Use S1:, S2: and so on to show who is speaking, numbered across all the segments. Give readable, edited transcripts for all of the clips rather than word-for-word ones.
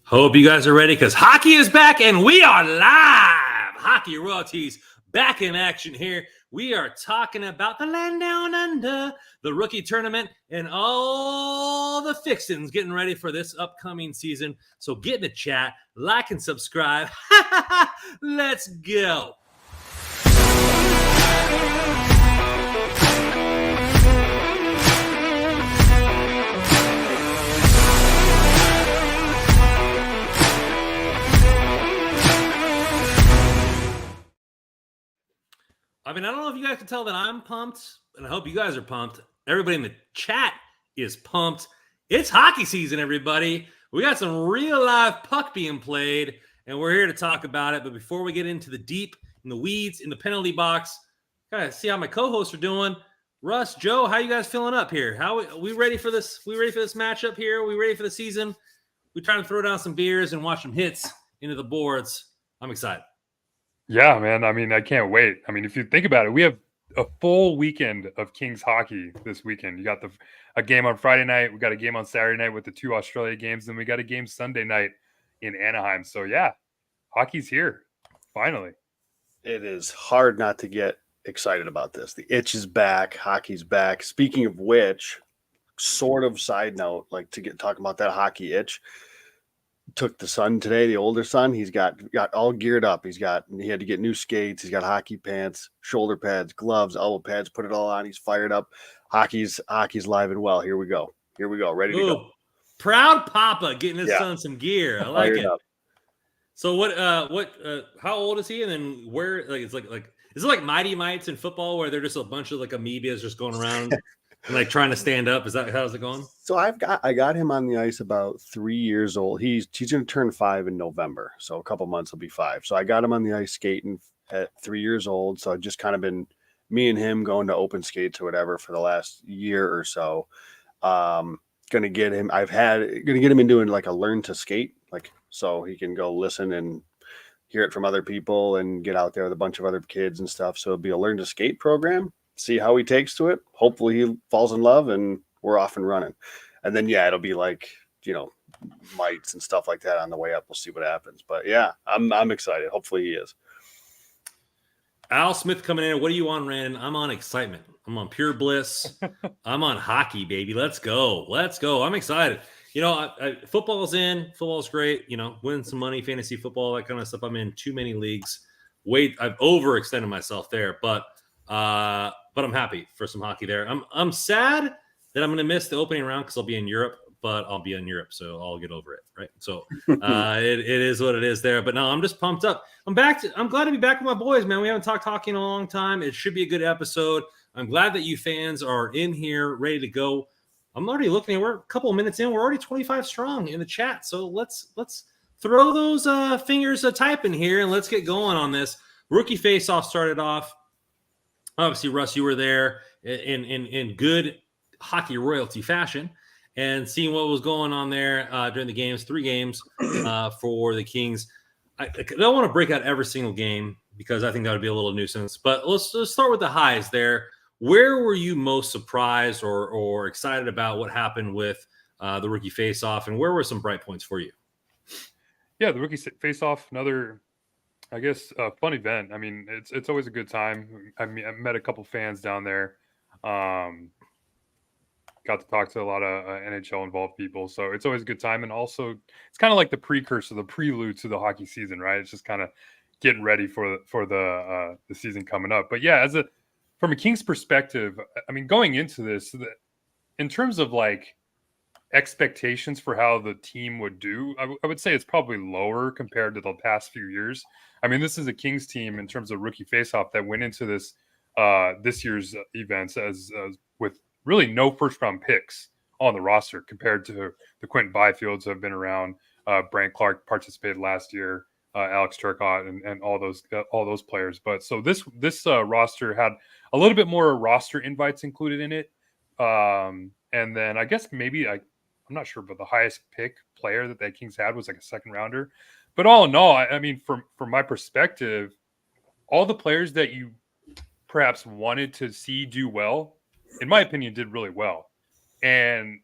S1: Hope you guys are ready because hockey is back and we are live. Hockey royalties back in action here. We are talking about the land down under, the rookie tournament, and all the fixings getting ready for this upcoming season. So get in the chat, like and subscribe. Let's go. I mean, I don't know if you guys can tell that I'm pumped, and I hope you guys are pumped. Everybody in the chat is pumped. It's hockey season, everybody. We got some real live puck being played, and we're here to talk about it. But before we get into the deep, in the weeds, in the penalty box, gotta see how my co-hosts are doing. Russ, Joe, how you guys feeling up here? How we ready for this? We ready for this matchup here? We ready for the season? We trying to throw down some beers and watch some hits into the boards. I'm excited.
S2: Yeah, man. I mean, I can't wait. I mean, if you think about it, we have a full weekend of Kings hockey this weekend. You got a game on Friday night. We got a game on Saturday night with the 2 Australia games. Then we got a game Sunday night in Anaheim. So, yeah, hockey's here. Finally.
S3: It is hard not to get excited about this. The itch is back. Hockey's back. Speaking of which, sort of side note, like to get talking about that hockey itch. Took the son today, the older son. He's got all geared up. He had to get new skates. He's got hockey pants, shoulder pads, gloves, elbow pads. Put it all on. He's fired up. Hockey's live and well. Here we go. Ready to go.
S1: Proud Papa getting his son some gear. I like it.
S3: Up.
S1: So how old is he? And then where? Like it's like is it like Mighty Mites in football where they're just a bunch of like amoebas just going around? And like trying to stand up. Is that how's it going?
S3: So I got him on the ice about 3 years old. He's going to turn 5 in November. So a couple months will be 5. So I got him on the ice skating at 3 years old. So I've just kind of been me and him going to open skates or whatever for the last year or so. Gonna get him in doing like a learn to skate, like so he can go listen and hear it from other people and get out there with a bunch of other kids and stuff. So it'll be a learn to skate program. See how he takes to it. Hopefully he falls in love and we're off and running. And then, it'll be like, mites and stuff like that on the way up. We'll see what happens. But yeah, I'm excited. Hopefully he is.
S1: Al Smith coming in. What are you on, Randon? I'm on excitement. I'm on pure bliss. I'm on hockey, baby. Let's go. I'm excited. Football's in. Football's great. Win some money, fantasy football, that kind of stuff. I'm in too many leagues. I've overextended myself there, but I'm happy for some hockey there. I'm sad that I'm going to miss the opening round because I'll be in Europe, but I'll be in Europe, so I'll get over it, right? So it is what it is there. But no, I'm just pumped up. I'm glad to be back with my boys, man. We haven't talked hockey in a long time. It should be a good episode. I'm glad that you fans are in here, ready to go. I'm already looking. We're a couple of minutes in. We're already 25 strong in the chat. So let's throw those fingers a typing here and let's get going on this. Rookie face-off started off. Obviously, Russ, you were there in good hockey royalty fashion and seeing what was going on there during the games, 3 games for the Kings. I don't want to break out every single game because I think that would be a little nuisance. But let's start with the highs there. Where were you most surprised or excited about what happened with the rookie face-off, and where were some bright points for you?
S2: Yeah, the rookie face-off, another – I guess a fun event. I mean, it's always a good time. I met a couple fans down there. Got to talk to a lot of NHL involved people, so it's always a good time. And also, it's kind of like the precursor, the prelude to the hockey season, right? It's just kind of getting ready for the season coming up. But yeah, from a Kings perspective, I mean, going into this, in terms of like expectations for how the team would do, I would say it's probably lower compared to the past few years. I mean, this is a Kings team in terms of rookie faceoff that went into this year's events as with really no first round picks on the roster compared to the Quentin Byfields who have been around. Brant Clark participated last year, Alex Turcotte and all those players. But so this roster had a little bit more roster invites included in it, and then I guess maybe I'm not sure, but the highest pick player that the Kings had was like a second rounder. But all in all, I mean, from my perspective, all the players that you perhaps wanted to see do well, in my opinion, did really well. And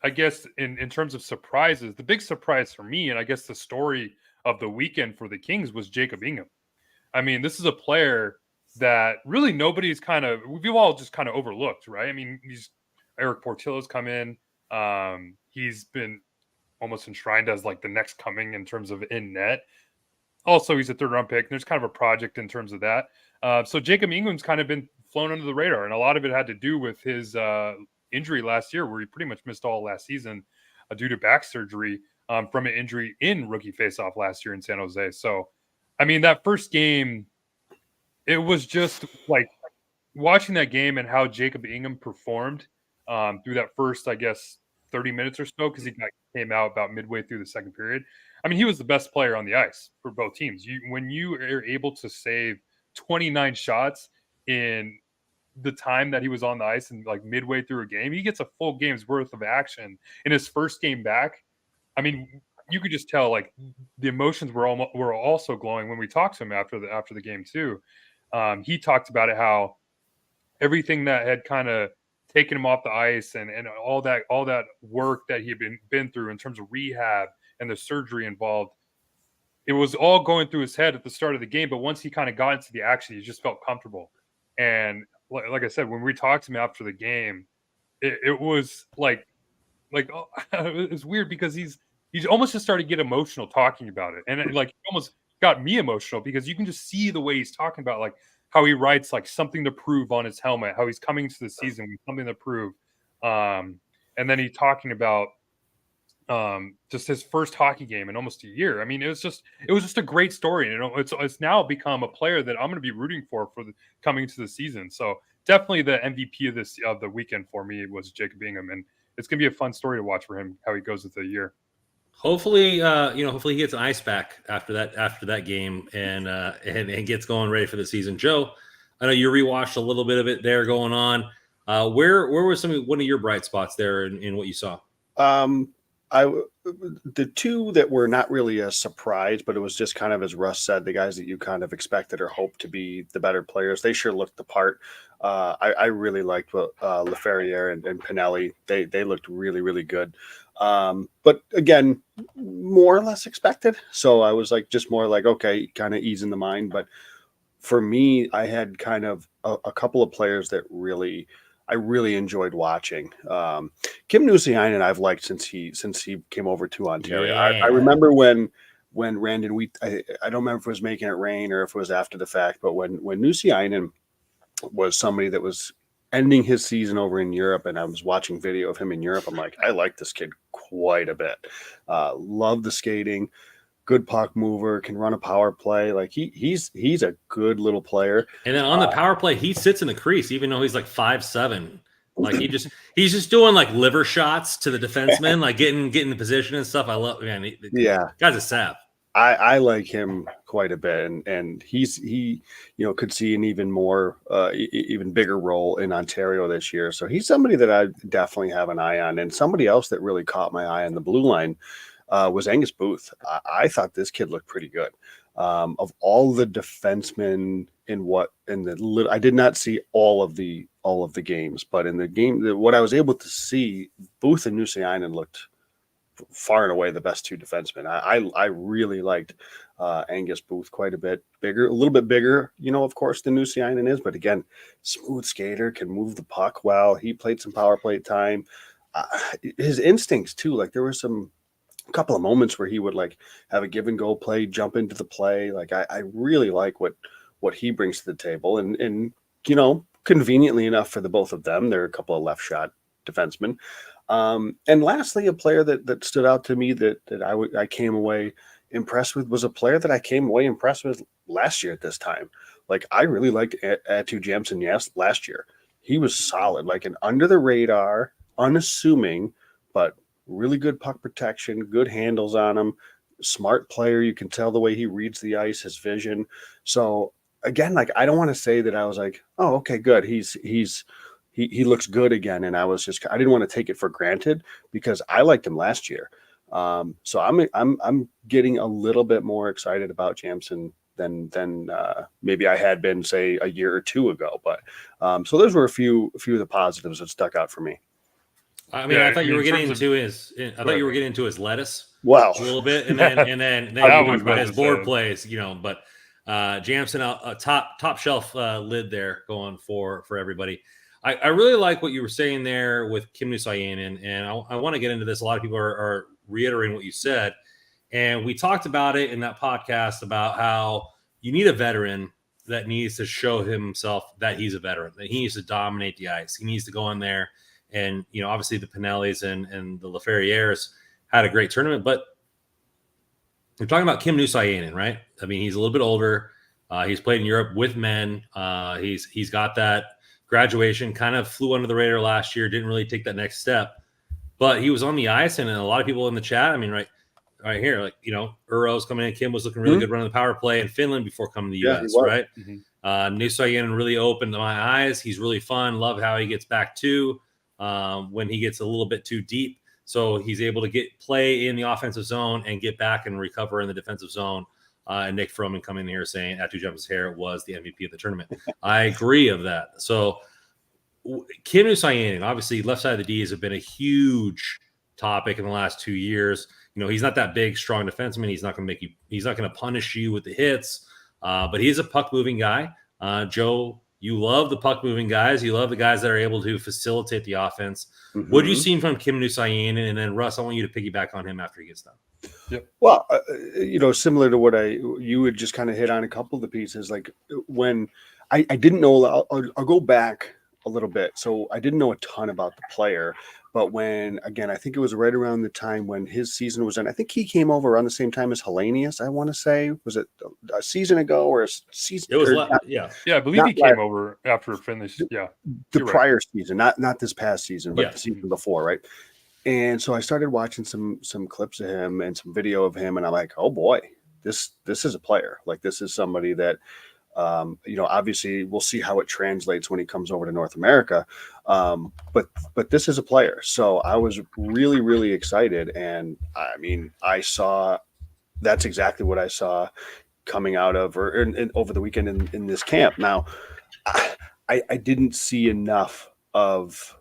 S2: I guess in terms of surprises, the big surprise for me, and I guess the story of the weekend for the Kings, was Jacob Ingham. I mean, this is a player that really we've all just kind of overlooked, right? I mean, Eric Portillo's come in. He's been almost enshrined as like the next coming in terms of in net. Also, he's a third round pick. And there's kind of a project in terms of that. So Jacob Ingham's kind of been flown under the radar, and a lot of it had to do with his injury last year, where he pretty much missed all last season due to back surgery from an injury in rookie faceoff last year in San Jose. So, I mean, that first game, it was just like watching that game and how Jacob Ingham performed through that first, I guess, 30 minutes or so, because he came out about midway through the second period. I mean, he was the best player on the ice for both teams. When you are able to save 29 shots in the time that he was on the ice and like midway through a game, he gets a full game's worth of action in his first game back. I mean, you could just tell like the emotions were also glowing when we talked to him after the game too. He talked about it, how everything that had kind of taken him off the ice and all that work that he had been through in terms of rehab and the surgery involved, it was all going through his head at the start of the game. But once he kind of got into the action, he just felt comfortable. And like I said, when we talked to him after the game, it was like it's weird because he's almost just started to get emotional talking about it, and like almost got me emotional because you can just see the way he's talking about like how he writes like something to prove on his helmet, how he's coming to the season with something to prove, and then he's talking about just his first hockey game in almost a year. I mean, it was just a great story, and it's now become a player that I'm going to be rooting for the coming to the season. So definitely the MVP of the weekend for me was Jacob Ingham, and it's going to be a fun story to watch for him, how he goes with the year.
S1: Hopefully, hopefully he gets an ice back after that game and gets going ready for the season. Joe, I know you rewatched a little bit of it there going on. Where was one of your bright spots there in what you saw?
S3: The two that were not really a surprise, but it was just kind of, as Russ said, the guys that you kind of expected or hoped to be the better players. They sure looked the part. I really liked what Laferriere and Pinelli. They looked really, really good. But again, more or less expected. So I was like, just more like, okay, kind of easing the mind. But for me, I had kind of a couple of players that I really enjoyed watching. Kim Nusiainen I've liked since he came over to Ontario.
S1: Yeah.
S3: I remember when Randon I don't remember if it was Making It Rain or if it was after the fact, but when Nusiainen was somebody that was ending his season over in Europe, and I was watching video of him in Europe, I'm like, I like this kid quite a bit. Love the skating. Good puck mover, can run a power play. Like he's a good little player.
S1: And then on the power play, he sits in the crease, even though he's like 5'7". Like he's just doing like liver shots to the defenseman, like getting the position and stuff. I love, man. Guy's a sap.
S3: I like him quite a bit, and he could see an even more even bigger role in Ontario this year. So he's somebody that I definitely have an eye on, and somebody else that really caught my eye on the blue line was Angus Booth. I thought this kid looked pretty good. Of all the defensemen I did not see all of the games, but in the game, what I was able to see, Booth and Nusiainen looked far and away the best two defensemen. I really liked Angus Booth quite a bit. A little bit bigger, of course, than Nusiainen is, but again, smooth skater, can move the puck well. He played some power play time. His instincts too, like there were a couple of moments where he would like have a give and go play, jump into the play. Like I really like what he brings to the table, and conveniently enough for the both of them, they're a couple of left shot defensemen. And lastly, a player that stood out to me that I came away impressed with was a player that I came away impressed with last year at this time. Like I really liked Atu Jamson last year. He was solid, like an under the radar, unassuming, but really good puck protection, good handles on him, smart player. You can tell the way he reads the ice, his vision. So again, like I don't want to say that I was like, oh, okay, good. He looks good again. And I didn't want to take it for granted because I liked him last year. So I'm getting a little bit more excited about Jamson than maybe I had been, say, a year or two ago. But so those were a few of the positives that stuck out for me.
S1: I mean,
S2: Yeah,
S1: I thought you were
S2: in
S1: getting
S2: terms of
S1: into his. I thought
S2: Right,
S1: you were
S2: right.
S1: getting into his lettuce
S3: Wow.
S1: a little bit, and
S2: That-
S1: then
S2: that
S1: you
S2: was
S1: talked about
S2: about
S1: his
S2: to
S1: board
S2: say.
S1: plays, but Jamson a top shelf lid there going for everybody. I really like what you were saying there with Kim Nusayanen, and I want to get into this. A lot of people are reiterating what you said, and we talked about it in that podcast about how you need a veteran that needs to show himself that he's a veteran, that he needs to dominate the ice. He needs to go in there and, obviously the Pinellis and the Laferrières had a great tournament, but we're talking about Kim Nusayanen, right? I mean, he's a little bit older. He's played in Europe with men. He's got that graduation, kind of flew under the radar last year, didn't really take that next step, but he was on the ice, and a lot of people in the chat, I mean, right here, like, Uro's coming in. Kim was looking really good running the power play in Finland before coming to the
S3: Yeah, he
S1: US,
S3: was.
S1: right?
S2: Mhm.
S1: Nusayanen really opened my eyes. He's really fun. Love how he gets back to when he gets a little bit too deep. So he's able to get play in the offensive zone and get back and recover in the defensive zone. And Nick Froman coming in here saying Atu Jumps Hair was the MVP of the tournament. I agree of that. So Kim Nusayanen, obviously left side of the D's have been a huge topic in the last 2 years. He's not that big, strong defenseman. He's not going to make you. He's not going to punish you with the hits. But he's a puck moving guy. Joe, you love the puck moving guys. You love the guys that are able to facilitate the offense.
S3: Mm-hmm.
S1: What have you seen from Kim Nusayanen? And then Russ, I want you to piggyback on him after he gets done.
S3: Well, similar to what you would just kind of hit on a couple of the pieces. Like when I didn't know, I'll go back a little bit. So I didn't know a ton about the player, but when, again, I think it was right around the time when his season was in, I think he came over around the same time as Hellenius, I want to say. Was it a season ago or a season?
S1: It was,
S2: Yeah, I believe he came over after finish. Yeah.
S3: The
S2: You're
S3: prior season, not this past season, but
S1: Yeah.
S3: the season before, right? And so I started watching some clips of him and some video of him, and I'm like, oh boy, this is a player. Like, this is somebody that, obviously we'll see how it translates when he comes over to North America. But this is a player. So I was really, really excited. And I mean, that's exactly what I saw coming out of over the weekend in this camp. Now, I didn't see enough of,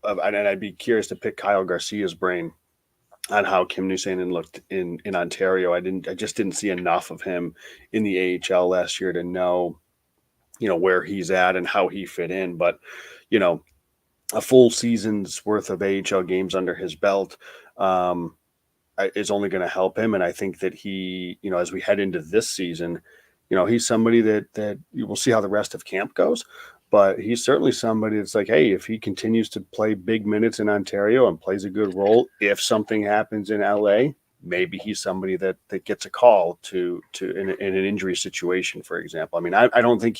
S3: and I'd be curious to pick Kyle Garcia's brain on how Kim Nusayanen looked in Ontario. I just didn't see enough of him in the AHL last year to know, where he's at and how he fit in. But, a full season's worth of AHL games under his belt is only going to help him. And I think that he, as we head into this season, he's somebody that you will see how the rest of camp goes. But he's certainly somebody that's like, hey, if he continues to play big minutes in Ontario and plays a good role, if something happens in LA, maybe he's somebody that gets a call to in an injury situation, for example. I mean, I don't think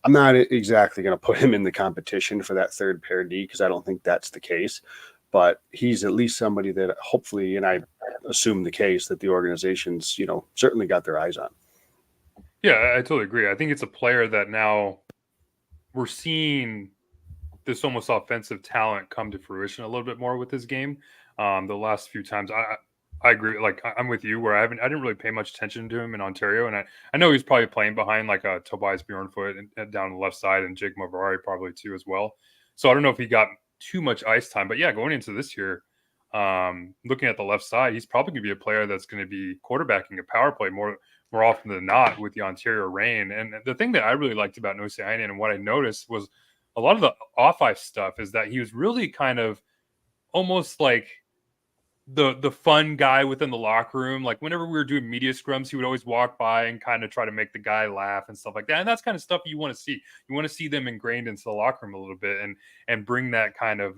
S3: I'm not exactly going to put him in the competition for that third pair D, because I don't think that's the case. But he's at least somebody that hopefully, and I assume the case, that the organizations, certainly got their eyes on.
S2: Yeah, I totally agree. I think it's a player that now we're seeing this almost offensive talent come to fruition a little bit more with his game. The last few times, I agree. Like, I'm with you where I didn't really pay much attention to him in Ontario, and I know he's probably playing behind like a Tobias Bjornfoot and down the left side, and Jake Mavarari probably too as well. So I don't know if he got too much ice time, but yeah, going into this year, looking at the left side, he's probably going to be a player that's going to be quarterbacking a power play more often than not with the Ontario Reign. And the thing that I really liked about Nusayanen and what I noticed was a lot of the off-ice stuff is that he was really kind of almost like the fun guy within the locker room. Like whenever we were doing media scrums, he would always walk by and kind of try to make the guy laugh and stuff like that. And that's kind of stuff you want to see. You want to see them ingrained into the locker room a little bit and bring that kind of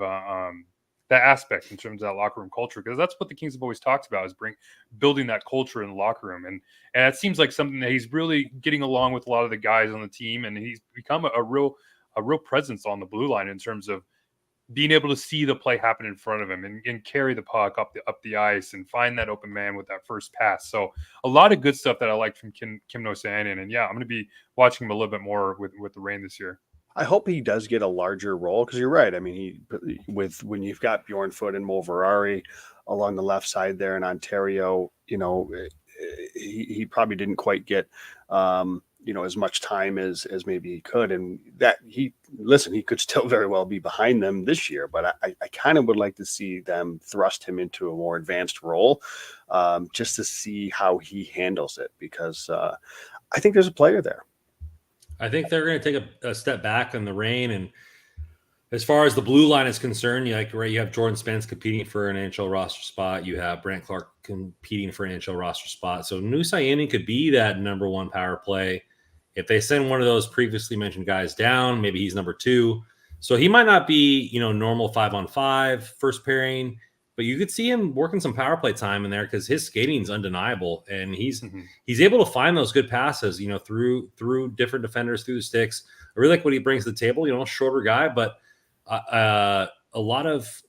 S2: that aspect in terms of that locker room culture, because that's what the Kings have always talked about, is building that culture in the locker room. And it seems like something that he's really getting along with a lot of the guys on the team, and he's become a real presence on the blue line in terms of being able to see the play happen in front of him and carry the puck up the ice and find that open man with that first pass. So a lot of good stuff that I like from Kim Nusayanen. And yeah, I'm going to be watching him a little bit more with the Reign this year.
S3: I hope he does get a larger role, because you're right. I mean, when you've got Bjornfoot and Moverari along the left side there in Ontario, he probably didn't quite get as much time as maybe he could. And that he could still very well be behind them this year, but I kind of would like to see them thrust him into a more advanced role, just to see how he handles it, because I think there's a player there.
S1: I think they're going to take a step back on the reign. And as far as the blue line is concerned, you have Jordan Spence competing for an NHL roster spot. You have Brant Clark competing for an NHL roster spot. So Nusayanin could be that number one power play. If they send one of those previously mentioned guys down, maybe he's number two. So he might not be, normal 5-on-5 first pairing, but you could see him working some power play time in there because his skating is undeniable, and he's able to find those good passes, through different defenders, through the sticks. I really like what he brings to the table. Shorter guy, but a lot of.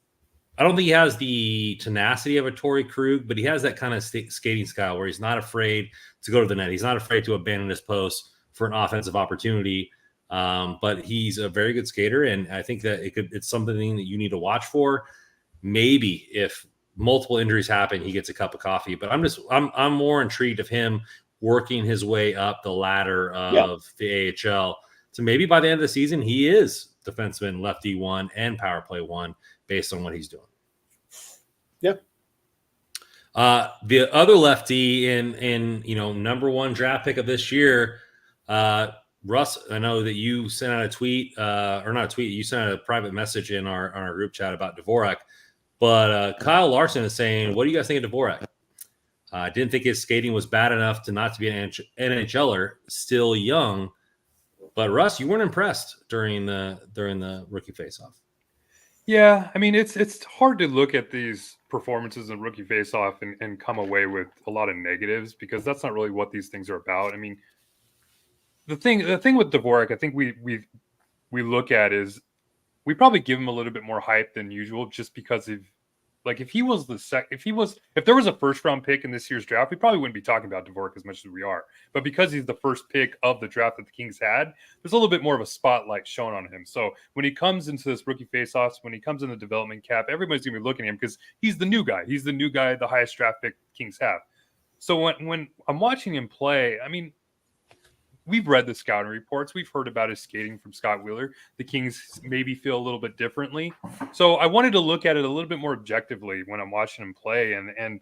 S1: I don't think he has the tenacity of a Torrey Krug, but he has that kind of skating style where he's not afraid to go to the net. He's not afraid to abandon his post for an offensive opportunity. But he's a very good skater, and I think that it's something that you need to watch for. Maybe if multiple injuries happen, he gets a cup of coffee. But I'm more intrigued of him working his way up the ladder of the AHL. So maybe by the end of the season, he is defenseman, lefty one, and power play one based on what he's doing.
S3: Yeah.
S1: The other lefty in number one draft pick of this year, Russ, I know that you sent out a tweet, or not a tweet, you sent out a private message in our group chat about Dvorak. But Kyle Larson is saying, what do you guys think of Dvorak? I didn't think his skating was bad enough to not to be an NHLer, still young. But Russ, you weren't impressed during the rookie faceoff.
S2: Yeah, I mean, it's hard to look at these performances in rookie faceoff and come away with a lot of negatives, because that's not really what these things are about. I mean, the thing with Dvorak, I think we look at is we probably give him a little bit more hype than usual, just because of, like, if there was a first round pick in this year's draft, we probably wouldn't be talking about Dvorak as much as we are. But because he's the first pick of the draft that the Kings had, there's a little bit more of a spotlight shown on him. So when he comes into this rookie faceoffs, when he comes in the development cap, everybody's gonna be looking at him because he's the new guy. He's the new guy, the highest draft pick Kings have. So when I'm watching him play, I mean, we've read the scouting reports. We've heard about his skating from Scott Wheeler. The Kings maybe feel a little bit differently. So I wanted to look at it a little bit more objectively when I'm watching him play. And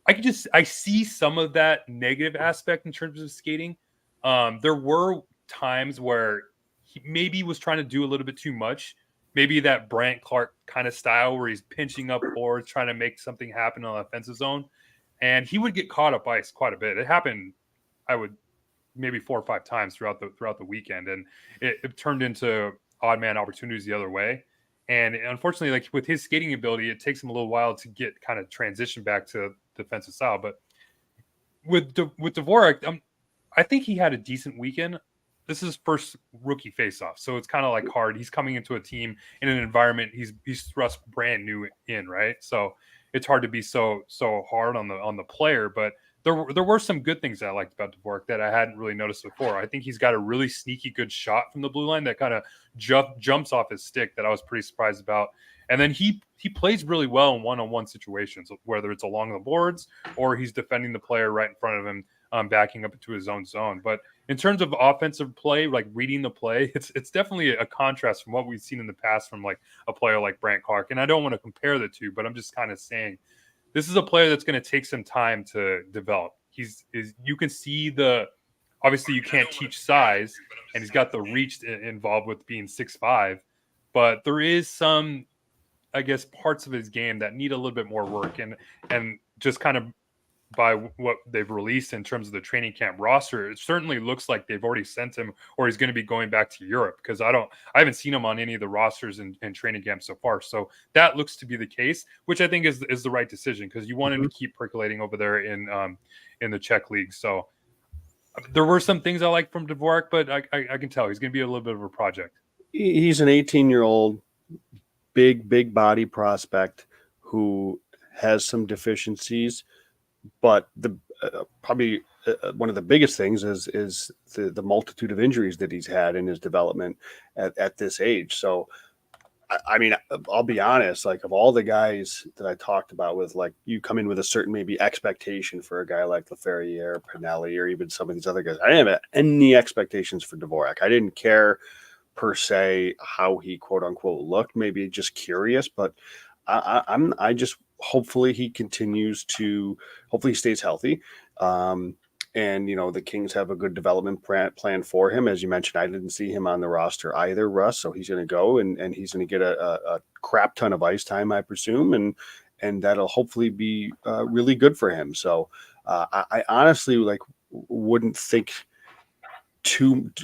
S2: I see some of that negative aspect in terms of skating. There were times where he maybe was trying to do a little bit too much. Maybe that Brant Clark kind of style where he's pinching up boards, trying to make something happen on the offensive zone. And he would get caught up ice quite a bit. It happened, maybe 4 or 5 times throughout the weekend, and it turned into odd man opportunities the other way. And unfortunately, like with his skating ability, it takes him a little while to get kind of transition back to defensive style. But with Dvorak, I think he had a decent weekend. This is his first rookie faceoff, so it's kind of like hard. He's coming into a team in an environment he's thrust brand new in, right? So it's hard to be so hard on the player, but there were some good things that I liked about Dvorak that I hadn't really noticed before. I think he's got a really sneaky good shot from the blue line that kind of jumps off his stick that I was pretty surprised about. And then he plays really well in one-on-one situations, whether it's along the boards or he's defending the player right in front of him, backing up into his own zone. But in terms of offensive play, like reading the play, it's definitely a contrast from what we've seen in the past from like a player like Brant Clark. And I don't want to compare the two, but I'm just kind of saying, this is a player that's going to take some time to develop. You can see obviously you can't teach size, and he's got the reach involved with being 6'5", but there is some, I guess, parts of his game that need a little bit more work, and just kind of by what they've released in terms of the training camp roster, it certainly looks like they've already sent him, or he's going to be going back to Europe, because I haven't seen him on any of the rosters in training camp so far. So that looks to be the case, which I think is the right decision, because you want him to keep percolating over there in the Czech league. So there were some things I liked from Dvorak, but I can tell he's going to be a little bit of a project.
S3: He's an 18-year-old, big body prospect who has some deficiencies. But probably one of the biggest things is the multitude of injuries that he's had in his development at this age. So I mean, I'll be honest, like of all the guys that I talked about with, like you come in with a certain maybe expectation for a guy like Laferriere, Pinelli, or even some of these other guys. I didn't have any expectations for Dvorak. I didn't care per se how he quote unquote looked, maybe just curious, but I just hopefully he continues to, hopefully he stays healthy. And, you know, the Kings have a good development plan for him. As you mentioned, I didn't see him on the roster either, Russ. So he's going to go and he's going to get a crap ton of ice time, I presume. And that'll hopefully be really good for him. So I honestly wouldn't think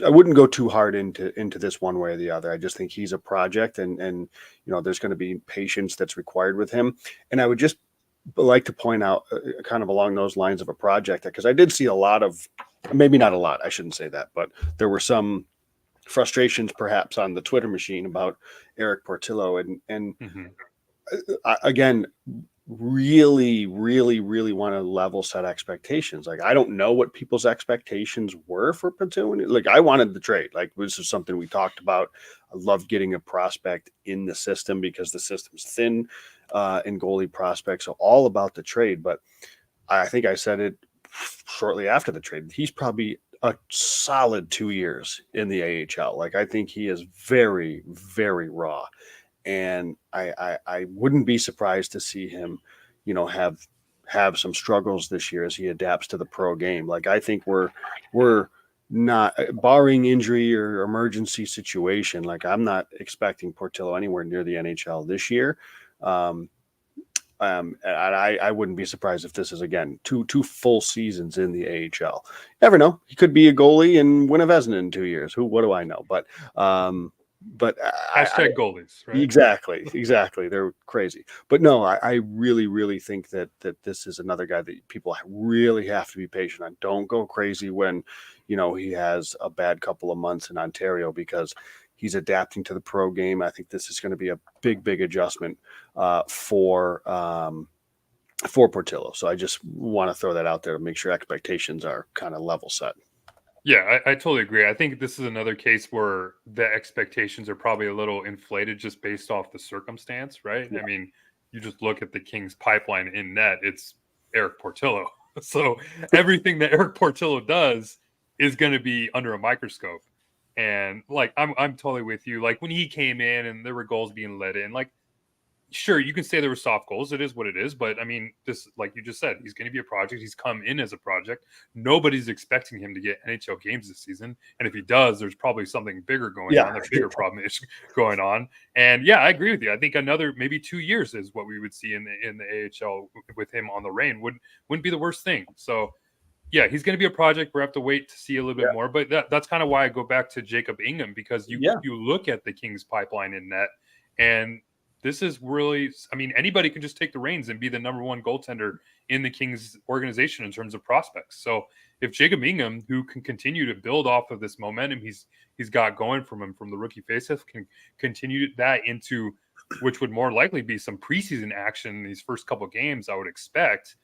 S3: I wouldn't go too hard into this one way or the other. I just think he's a project and you know, there's going to be patience that's required with him. And I would just like to point out kind of along those lines of a project, because I did see a lot of, maybe not a lot, I shouldn't say that, but there were some frustrations perhaps on the Twitter machine about Eric Portillo and again, really want to level set expectations. Like, I don't know what people's expectations were for Platoon. Like, I wanted the trade. Like, this is something we talked about. I love getting a prospect in the system because the system's thin in goalie prospects. So all about the trade. But I think I said it shortly after the trade. He's probably a solid 2 years in the AHL. Like, I think he is very, very raw. And I wouldn't be surprised to see him, you know, have some struggles this year as he adapts to the pro game. Like, I think we're not, barring injury or emergency situation, like I'm not expecting Portillo anywhere near the NHL this year. And I wouldn't be surprised if this is again two full seasons in the AHL. Never know. He could be a goalie and win a Vezina in 2 years. What do I know? But
S2: hashtag goalies, right?
S3: Exactly. They're crazy. But no, I really think that this is another guy that people really have to be patient on. Don't go crazy when, you know, he has a bad couple of months in Ontario, because he's adapting to the pro game. I think this is going to be a big adjustment for Portillo. So I just want to throw that out there to make sure expectations are kind of level set.
S2: Yeah, I totally agree. I think this is another case where the expectations are probably a little inflated just based off the circumstance, right? Yeah. I mean, you just look at the Kings pipeline in net, it's Eric Portillo. So everything that Eric Portillo does is going to be under a microscope. And like, I'm totally with you. Like, when he came in and there were goals being let in, like, sure, you can say there were soft goals. It is what it is. But I mean, this, like you just said, he's going to be a project. He's come in as a project. Nobody's expecting him to get NHL games this season. And if he does, there's probably something bigger going on. A bigger problem is going on. And yeah, I agree with you. I think another maybe 2 years is what we would see in the AHL with him on the reign. Wouldn't be the worst thing. So yeah, he's going to be a project. We have to wait to see a little bit more. But that's kind of why I go back to Jacob Ingham, because you look at the Kings pipeline in net, and this is really, I mean, anybody can just take the reins and be the number one goaltender in the Kings organization in terms of prospects. So if Jacob Ingham, who can continue to build off of this momentum he's got going from him from the rookie faceoff, can continue that into, which would more likely be some preseason action in these first couple of games, I would expect.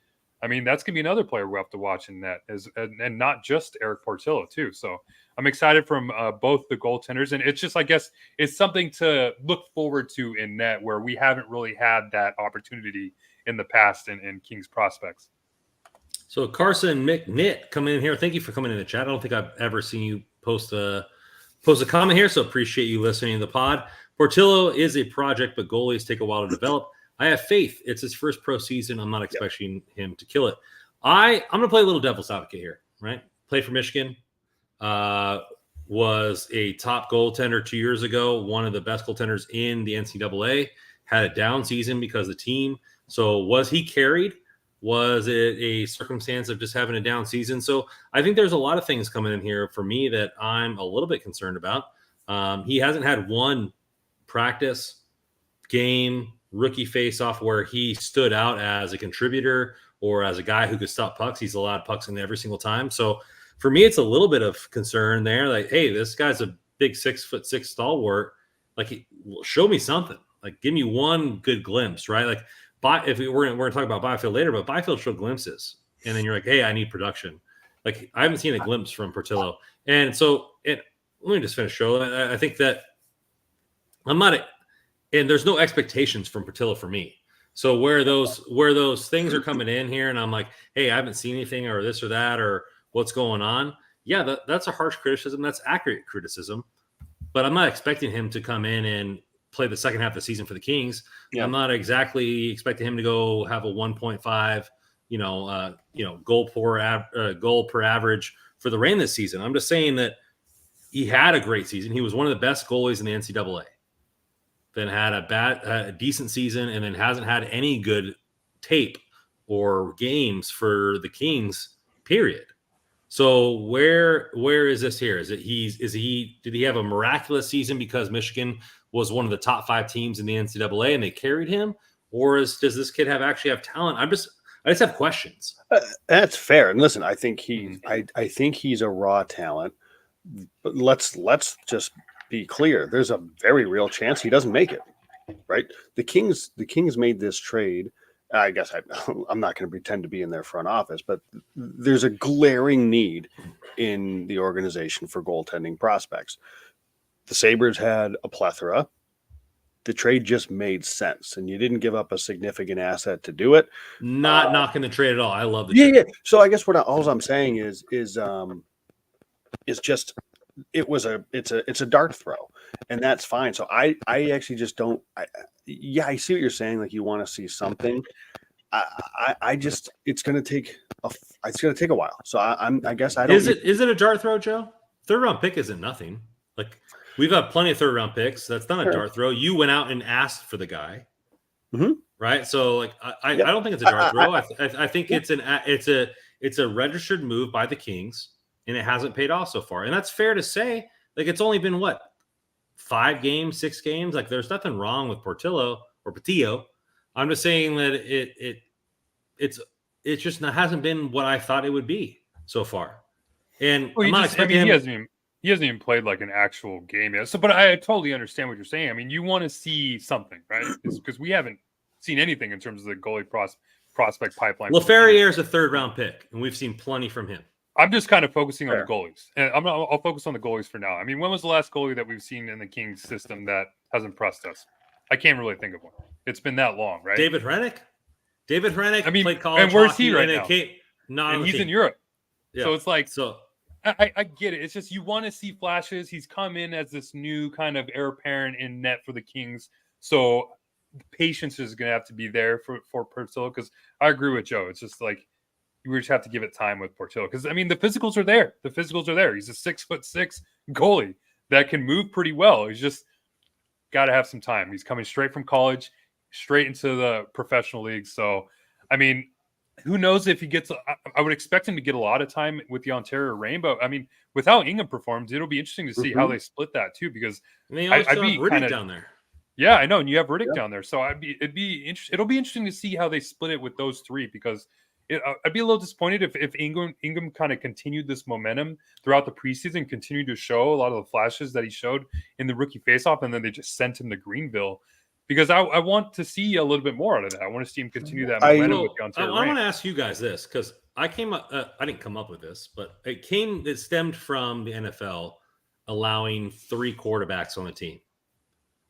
S2: I mean, that's going to be another player we have to watch in net, and not just Eric Portillo too. So I'm excited from both the goaltenders, and it's just, I guess, it's something to look forward to in net, where we haven't really had that opportunity in the past in Kings prospects.
S1: So Carson McNitt coming in here. Thank you for coming in the chat. I don't think I've ever seen you post a comment here, so appreciate you listening to the pod. Portillo is a project, but goalies take a while to develop. I have faith. It's his first pro season. I'm not expecting him to kill it. I'm going to play a little devil's advocate here, right? Played for Michigan. Was a top goaltender 2 years ago. One of the best goaltenders in the NCAA. Had a down season because of the team. So was he carried? Was it a circumstance of just having a down season? So I think there's a lot of things coming in here for me that I'm a little bit concerned about. He hasn't had one practice game, rookie face-off where he stood out as a contributor or as a guy who could stop pucks. He's allowed pucks in every single time. So for me, it's a little bit of concern there. Like, hey, this guy's a big 6'6" stalwart. Like, show me something. Like, give me one good glimpse, right? Like, if we're going to talk about Byfield later, but Byfield showed glimpses. And then you're like, hey, I need production. Like, I haven't seen a glimpse from Portillo. And so let me just finish, Joe. I think that I'm not and there's no expectations from Portillo for me. So where those things are coming in here, and I'm like, hey, I haven't seen anything or this or that or what's going on. Yeah, that's a harsh criticism. That's accurate criticism. But I'm not expecting him to come in and play the second half of the season for the Kings. Yeah. I'm not exactly expecting him to go have a 1.5, goal per average for the Reign this season. I'm just saying that he had a great season. He was one of the best goalies in the NCAA. Then had a decent season, and then hasn't had any good tape or games for the Kings. Period. So where is this here? Did he have a miraculous season because Michigan was one of the top 5 teams in the NCAA and they carried him, or does this kid actually have talent? I just have questions.
S3: That's fair. And listen, I think he's a raw talent. But let's just be clear. There's a very real chance he doesn't make it. Right? The Kings made this trade. I guess I'm not going to pretend to be in their front office, but there's a glaring need in the organization for goaltending prospects. The Sabres had a plethora. The trade just made sense, and you didn't give up a significant asset to do it.
S1: Not knocking the trade at all. I love the
S3: trade.
S1: Yeah.
S3: So I guess all I'm saying is just it's a dart throw, and that's fine. So I actually just don't. I see what you're saying. Like you want to see something. It's going to take a while. So I guess I don't.
S1: Is it a dart throw, Joe? 3rd round pick isn't nothing. Like we've got plenty of 3rd round picks. That's not a dart throw. You went out and asked for the guy, right? So like I don't think it's a dart throw. I think it's a registered move by the Kings, and it hasn't paid off so far. And that's fair to say. Like it's only been 5 games, 6 games. Like there's nothing wrong with Portillo. I'm just saying that it just hasn't been what I thought it would be so far. And I'm not expecting him.
S2: He hasn't even played like an actual game yet. So, but I totally understand what you're saying. I mean, you want to see something, right? Because we haven't seen anything in terms of the goalie prospect pipeline.
S1: LaFerriere is a 3rd round pick, and we've seen plenty from him.
S2: I'm just kind of focusing on the goalies, and I'll focus on the goalies for now. I mean, when was the last goalie that we've seen in the Kings system that has impressed us? I can't really think of one. It's been that long, right?
S1: David Hrenak. I mean, played college
S2: and where's
S1: hockey
S2: he right now? And he's in Europe. Yeah. So it's like, I get it. It's just you want to see flashes. He's come in as this new kind of heir apparent in net for the Kings. So patience is going to have to be there for Portillo, because I agree with Joe. It's just like, we just have to give it time with Portillo, because I mean the physicals are there. He's a 6'6" goalie that can move pretty well. He's just got to have some time. He's coming straight from college, straight into the professional league. So, I mean, who knows if he gets? I would expect him to get a lot of time with the Ontario Reign, but I mean, with how Ingham performs, it'll be interesting to see how they split that too. Because
S1: I'd be kind of down there.
S2: Yeah, I know, and you have Riddick down there, so it'll be interesting to see how they split it with those 3, because. I'd be a little disappointed if Ingham kind of continued this momentum throughout the preseason, continued to show a lot of the flashes that he showed in the rookie faceoff, and then they just sent him to Greenville, because I want to see a little bit more out of that. I want to see him continue that momentum with the Ontario Reign.
S1: I want to ask you guys this, because I didn't come up with this, but it stemmed from the NFL allowing 3 quarterbacks on the team,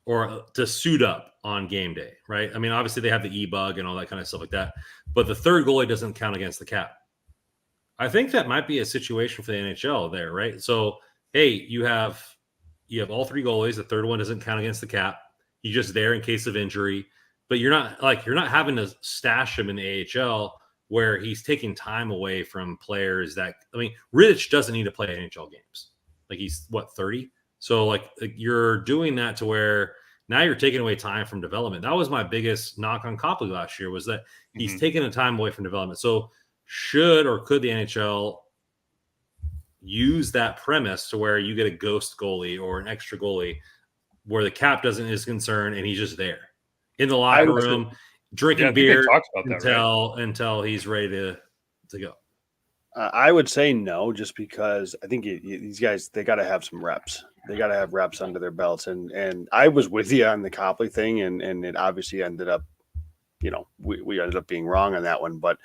S1: or to suit up on game day, right? I mean, obviously they have the e-bug and all that kind of stuff like that, but the 3rd goalie doesn't count against the cap. I think that might be a situation for the NHL there, right? So, hey, you have all 3 goalies. The 3rd one doesn't count against the cap. He's just there in case of injury, but you're not having to stash him in the AHL where he's taking time away from players that, I mean, Riddick doesn't need to play NHL games. Like he's 30? So like you're doing that to where now you're taking away time from development. That was my biggest knock on Copley last year, was that he's taking the time away from development. So could the NHL use that premise to where you get a ghost goalie or an extra goalie where the cap is concerned and he's just there in the locker room drinking beer until he's ready to go?
S3: I would say no, just because I think these guys, they got to have some reps. They got to have reps under their belts. And I was with you on the Copley thing, and it obviously ended up, we ended up being wrong on that one, but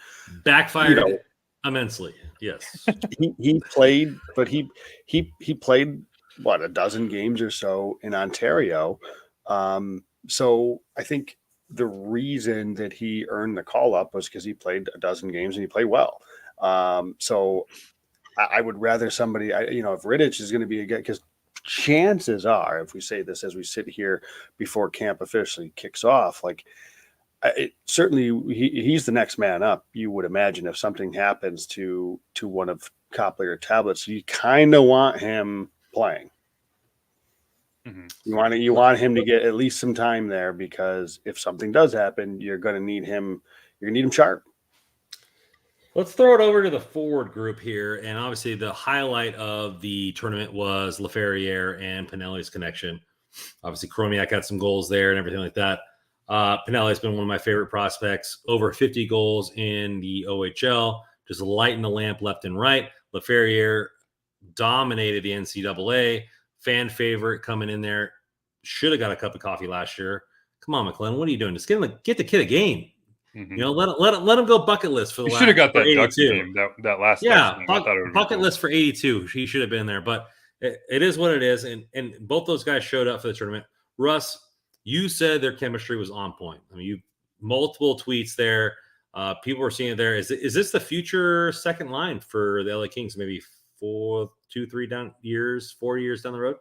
S1: backfired immensely. Yes.
S3: he played, but he played a dozen games or so in Ontario. So I think the reason that he earned the call up was because he played a dozen games and he played well. So I would rather somebody, if Riddich is going to be a guy, because chances are, if we say this as we sit here before camp officially kicks off, like certainly he's the next man up. You would imagine if something happens to one of Copley or Tablets, you kind of want him playing. Mm-hmm. You want him to get at least some time there, because if something does happen, you're going to need him. You're going to need him sharp.
S1: Let's throw it over to the forward group here. And obviously the highlight of the tournament was Laferriere and Pinelli's connection. Obviously Chromiak had some goals there and everything like that. Pinelli has been one of my favorite prospects, over 50 goals in the OHL, just lighting the lamp left and right. Laferriere dominated the NCAA, fan favorite coming in there. Should have got a cup of coffee last year. Come on, McClellan, what are you doing? Just get the kid a game. Mm-hmm. Let him go bucket list for the
S2: last. Should have got that Ducks game, that last
S1: yeah,
S2: game.
S1: Bucket list for 82. He should have been there, but it is what it is. And both those guys showed up for the tournament. Russ, you said their chemistry was on point. I mean, you multiple tweets there. People were seeing it there. Is this the future second line for the LA Kings? Maybe 4 years down the road.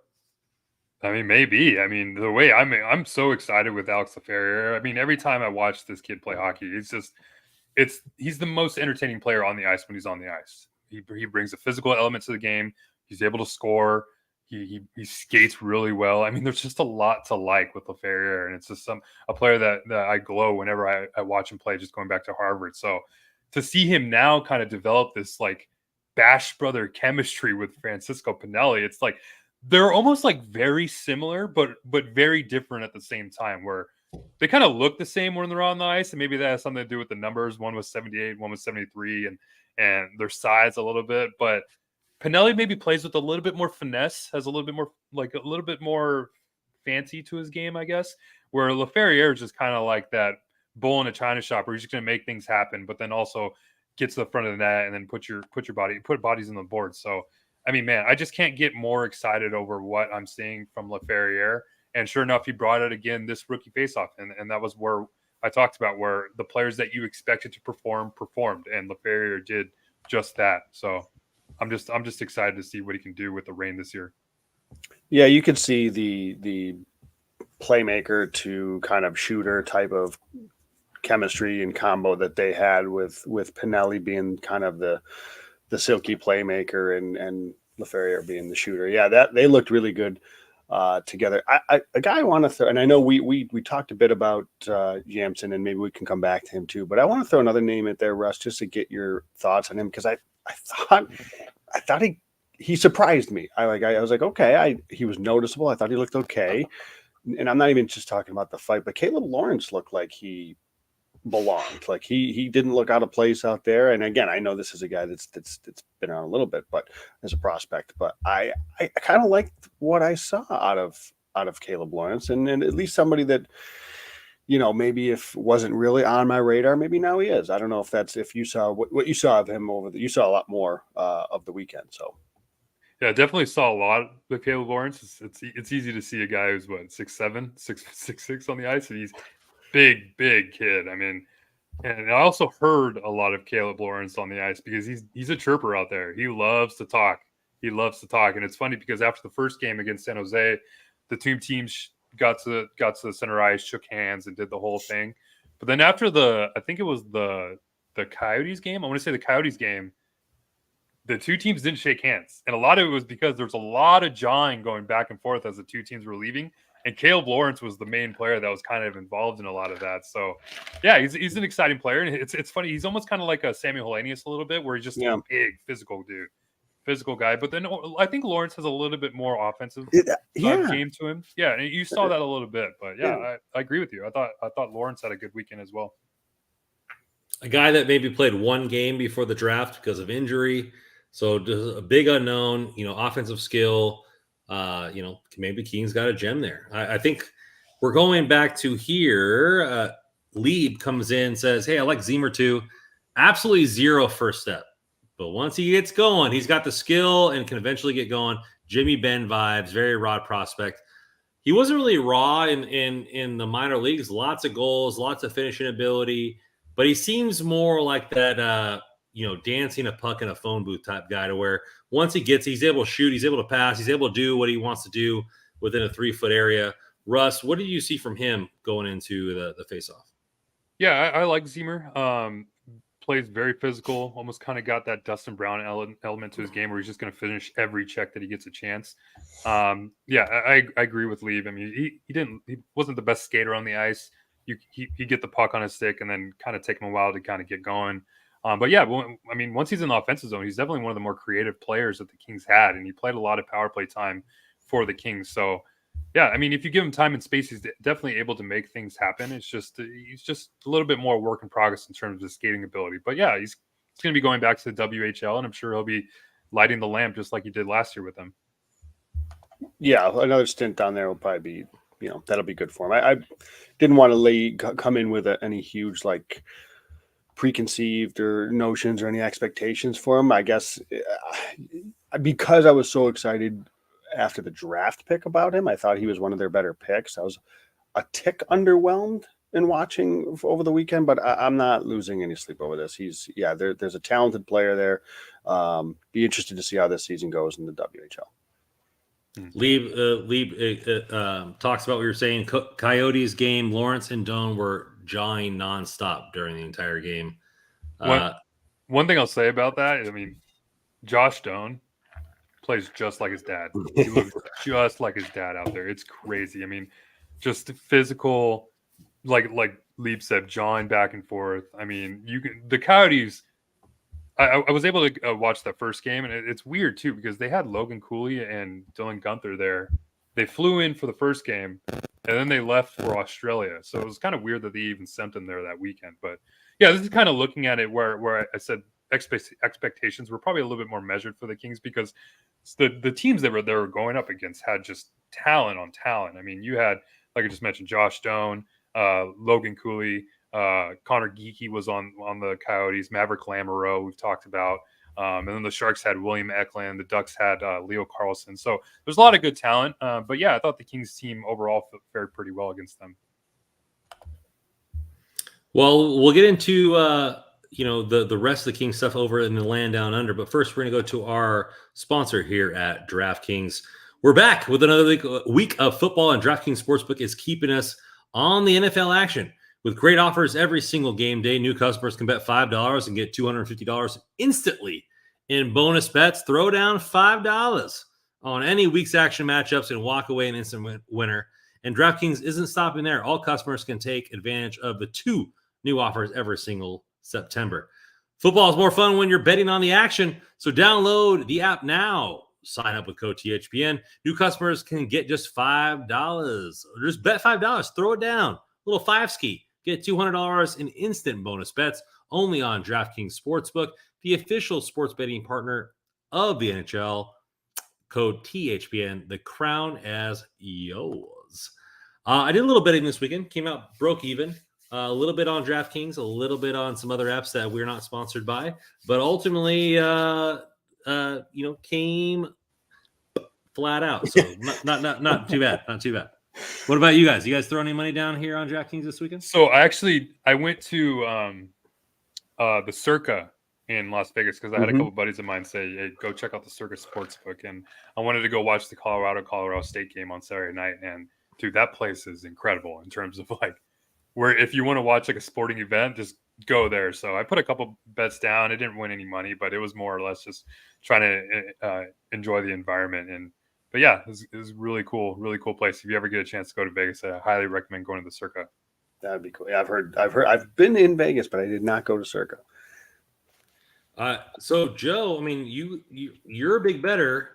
S2: I mean, maybe. I mean, the way I'm so excited with Alex Laferriere. I mean, every time I watch this kid play hockey, he's the most entertaining player on the ice when he's on the ice. He brings a physical element to the game. He's able to score. He skates really well. I mean, there's just a lot to like with Laferriere, and it's just a player that I glow whenever I watch him play, just going back to Harvard. So to see him now kind of develop this like Bash brother chemistry with Francisco Pinelli, it's like they're almost like very similar, but very different at the same time, where they kind of look the same when they're on the ice. And maybe that has something to do with the numbers. One was 78, one was 73, and their size a little bit. But Pinelli maybe plays with a little bit more finesse, has a little bit more fancy to his game, I guess, where Laferriere is just kind of like that bull in a china shop where he's just going to make things happen, but then also gets to the front of the net and then put bodies on the board. So, I mean, man, I just can't get more excited over what I'm seeing from Laferriere. And sure enough, he brought it again this rookie faceoff. And that was where I talked about where the players that you expected to performed. And Laferriere did just that. So I'm just excited to see what he can do with the Reign this year.
S3: Yeah, you could see the playmaker to kind of shooter type of chemistry and combo that they had with Pinelli being kind of the silky playmaker and Laferriere being the shooter. Yeah, that they looked really good together. A guy I want to throw, and I know we talked a bit about Jamson, and maybe we can come back to him too, but I want to throw another name in there, Russ, just to get your thoughts on him, because I thought he surprised me. I was like, okay, he was noticeable. I thought he looked okay. And I'm not even just talking about the fight, but Caleb Lawrence looked like he belonged. Like he didn't look out of place out there. And again, I know this is a guy that's been on a little bit, but as a prospect, but I kind of liked what I saw out of Caleb Lawrence, and at least somebody that, maybe if wasn't really on my radar, maybe now he is. I don't know if you saw what you saw of him you saw a lot more of the weekend. So
S2: yeah, definitely saw a lot with Caleb Lawrence. It's easy to see a guy who's 6'7", 6'6" on the ice, and he's big kid. I mean, and I also heard a lot of Caleb Lawrence on the ice because he's a chirper out there. He loves to talk. And it's funny because after the first game against San Jose, the two teams got to the center ice, shook hands, and did the whole thing. But then after I think it was the Coyotes game. I want to say the Coyotes game. The two teams didn't shake hands. And a lot of it was because there was a lot of jawing going back and forth as the two teams were leaving. And Caleb Lawrence was the main player that was kind of involved in a lot of that. So, yeah, he's an exciting player. And it's funny. He's almost kind of like a Samuel Hellenius a little bit, where he's just a big physical dude, physical guy. But then I think Lawrence has a little bit more offensive game to him. Yeah, and you saw that a little bit. But, yeah, I agree with you. I thought Lawrence had a good weekend as well.
S1: A guy that maybe played one game before the draft because of injury. So a big unknown, offensive skill. Maybe King's got a gem there. I think we're going back to here. Lieb comes in, says, hey, I like Zemer too. Absolutely zero first step. But once he gets going, he's got the skill and can eventually get going. Jimmy Benn vibes, very raw prospect. he wasn't really raw in the minor leagues. Lots of goals, lots of finishing ability, but he seems more like that dancing a puck in a phone booth type guy, to where once he's able to shoot, he's able to pass, he's able to do what he wants to do within a 3-foot area. Russ, what did you see from him going into the face-off?
S2: Yeah, I like Zemer. Plays very physical, almost kind of got that Dustin Brown element to his game where he's just going to finish every check that he gets a chance. Yeah, I agree with Lieb. I mean, he wasn't the best skater on the ice. He get the puck on his stick and then kind of take him a while to kind of get going. But yeah, I mean, once he's in the offensive zone, he's definitely one of the more creative players that the Kings had, and he played a lot of power play time for the Kings. So yeah, I mean, if you give him time and space, he's definitely able to make things happen. He's just a little bit more work in progress in terms of his skating ability. But yeah, he's going to be going back to the WHL, and I'm sure he'll be lighting the lamp just like he did last year with them.
S3: Yeah, another stint down there will probably be, that'll be good for him. I didn't want to come in with any huge like preconceived or notions or any expectations for him. I guess because I was so excited after the draft pick about him, I thought he was one of their better picks. I was a tick underwhelmed in watching over the weekend, but I'm not losing any sleep over this. There's a talented player there. Be interested to see how this season goes in the WHL.
S1: Lieb talks about what you're saying. Coyotes game, Lawrence and Doan were jawing nonstop during the entire game.
S2: One thing I'll say about that is, I mean, Josh Doan plays just like his dad. He looks just like his dad out there. It's crazy. I mean, just physical, like Lieb said, jawing back and forth. I mean, the Coyotes. I was able to watch that first game, and it's weird too because they had Logan Cooley and Dylan Gunther there. They flew in for the first game, and then they left for Australia. So it was kind of weird that they even sent them there that weekend. But yeah, this is kind of looking at it where I said expectations were probably a little bit more measured for the Kings because the teams they were going up against had just talent on talent. I mean, you had, like I just mentioned, Josh Doan, Logan Cooley, Connor Geekie was on the Coyotes, Maverick Lamoureux we've talked about, and then the Sharks had William Eklund, the Ducks had Leo Carlson. So there's a lot of good talent, but yeah, I thought the Kings team overall fared pretty well against them.
S1: Well, we'll get into the rest of the Kings stuff over in the land down under, but first we're going to go to our sponsor here at DraftKings. We're back with another week of football, and DraftKings Sportsbook is keeping us on the NFL action. With great offers every single game day, new customers can bet $5 and get $250 instantly in bonus bets. Throw down $5 on any week's action matchups and walk away an instant winner. And DraftKings isn't stopping there. All customers can take advantage of the 2 new offers every single September. Football is more fun when you're betting on the action, so download the app now. Sign up with code THPN. New customers can get just $5. Just bet $5. Throw it down. Little 5-ski. Get $200 in instant bonus bets only on DraftKings Sportsbook, the official sports betting partner of the NHL. Code THPN, the crown as yours. I did a little betting this weekend. Came out broke even. A little bit on DraftKings, a little bit on some other apps that we're not sponsored by, but ultimately, came flat out. So not too bad. Not too bad. What about you guys? You guys throw any money down here on DraftKings this weekend?
S2: So I went to the Circa in Las Vegas because I had a couple buddies of mine say, "Hey, go check out the Circa Sportsbook," and I wanted to go watch the Colorado State game on Saturday night. And dude, that place is incredible in terms of like where if you want to watch like a sporting event, just go there. So I put a couple bets down. I didn't win any money, but it was more or less just trying to enjoy the environment. But yeah, it was really cool place. If you ever get a chance to go to Vegas, I highly recommend going to the Circa.
S3: That'd be cool. Yeah, I've been in Vegas, but I did not go to Circa.
S1: So Joe, I mean, you're a big bettor.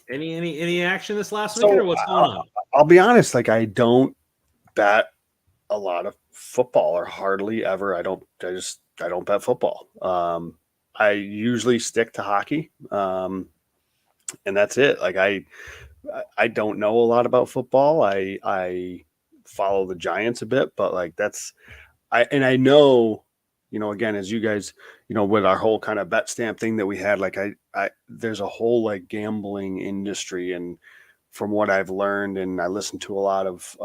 S1: Any action this last weekend, or what's going on?
S3: I'll be honest, like I don't bet a lot of football, or hardly ever. I don't bet football. I usually stick to hockey, and that's it. Like I don't know a lot about football. I follow the Giants a bit, but like I know, again, as you guys, with our whole kind of bet stamp thing that we had, like I there's a whole like gambling industry and from what I've learned, and I listen to a lot of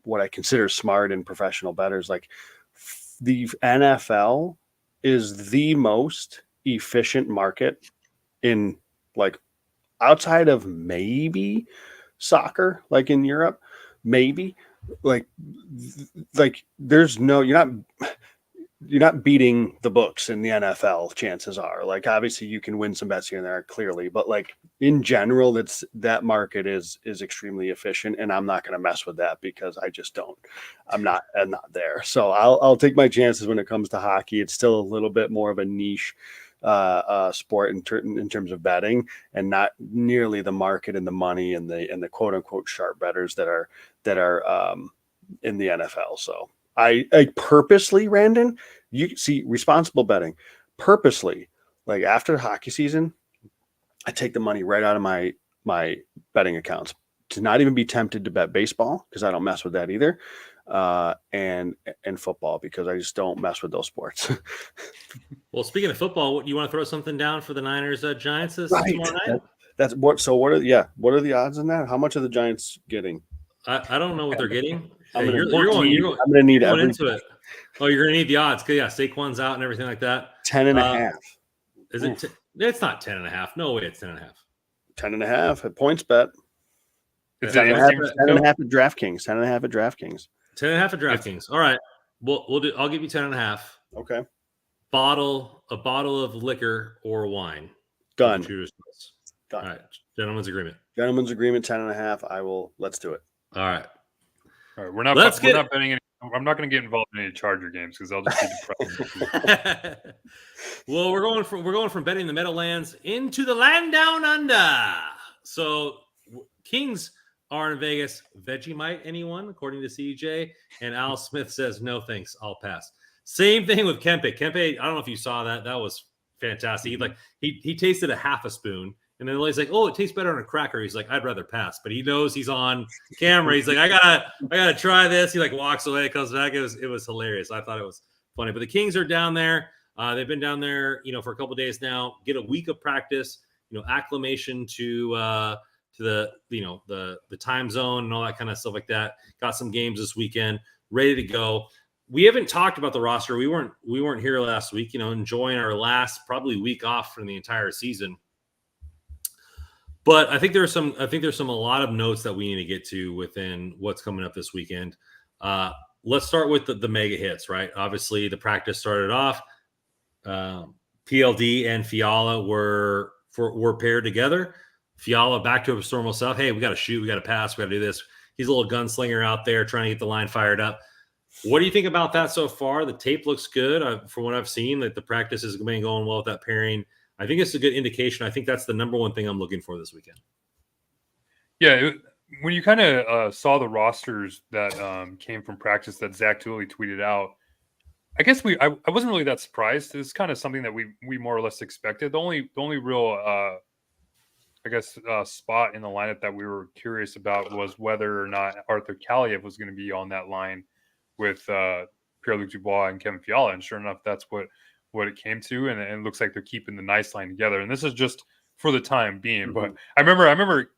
S3: what I consider smart and professional bettors, like the NFL is the most efficient market in, like, outside of maybe soccer, like in Europe, maybe like there's no, you're not beating the books in the NFL. Chances are, like, obviously you can win some bets here and there, clearly, but like in general, that market is extremely efficient, and I'm not going to mess with that because I just don't. I'm not there. So I'll take my chances when it comes to hockey. It's still a little bit more of a niche sport in terms of betting, and not nearly the market and the money and the quote unquote sharp bettors that are in the NFL. So I purposely, Randon, you see, responsible betting, purposely, like after hockey season, I take the money right out of my betting accounts to not even be tempted to bet baseball, because I don't mess with that either, and football, because I just don't mess with those sports.
S1: Well, speaking of football, you want to throw something down for the Niners Giants
S3: Right.
S1: tomorrow night?
S3: That's what. So what are the odds on that? How much are the Giants getting?
S1: I don't know what they're getting.
S3: I'm
S1: You're
S3: gonna need
S1: going
S3: every
S1: into it. Oh, you're gonna need the odds. Yeah, Saquon's out and everything like that.
S3: 10.5.
S1: Is it? It's not 10.5. No way, it's 10.5.
S3: 10.5 at points bet.
S2: Is
S3: 10.5 at DraftKings. 10.5 at DraftKings.
S1: 10.5 at DraftKings. All right. We'll do. I'll give you 10.5.
S3: Okay.
S1: A bottle of liquor or wine.
S3: Done.
S1: All right. Gentlemen's agreement.
S3: 10.5. Let's do it.
S1: All right.
S2: All right. We're not betting any. I'm not going to get involved in any Charger games because I'll just be depressed.
S1: Well, we're going from betting the Meadowlands into the land down under. So Kings are in Vegas. Vegemite, anyone? According to CJ. And Al Smith says, no thanks, I'll pass. Same thing with Kempe. Kempe, I don't know if you saw that. That was fantastic. He tasted a half a spoon. And then he's like, oh, it tastes better on a cracker. He's like, I'd rather pass. But he knows he's on camera. He's like, I gotta try this. He like walks away, comes back. It was hilarious. I thought it was funny. But the Kings are down there. They've been down there, for a couple of days now. Get a week of practice, acclimation to the time zone and all that kind of stuff like that. Got some games this weekend, ready to go. We haven't talked about the roster. We weren't here last week, enjoying our last probably week off from the entire season. But I think there's a lot of notes that we need to get to within what's coming up this weekend. Let's start with the mega hits, right? Obviously, the practice started off. PLD and Fiala were paired together. Fiala back to his normal self. Hey, we got to shoot, we got to pass, we got to do this. He's a little gunslinger out there trying to get the line fired up. What do you think about that so far? The tape looks good from what I've seen. That the practice has been going well with that pairing. I think it's a good indication. I think that's the number one thing I'm looking for this weekend.
S2: Yeah, when you kind of saw the rosters that came from practice that Zach Tooley tweeted out, I guess I wasn't really that surprised. It's kind of something that we more or less expected. The only real spot in the lineup that we were curious about was whether or not Arthur Kaliev was going to be on that line with Pierre-Luc Dubois and Kevin Fiala, and sure enough, that's what it came to, and it looks like they're keeping the nice line together. And this is just for the time being. Mm-hmm. But I remember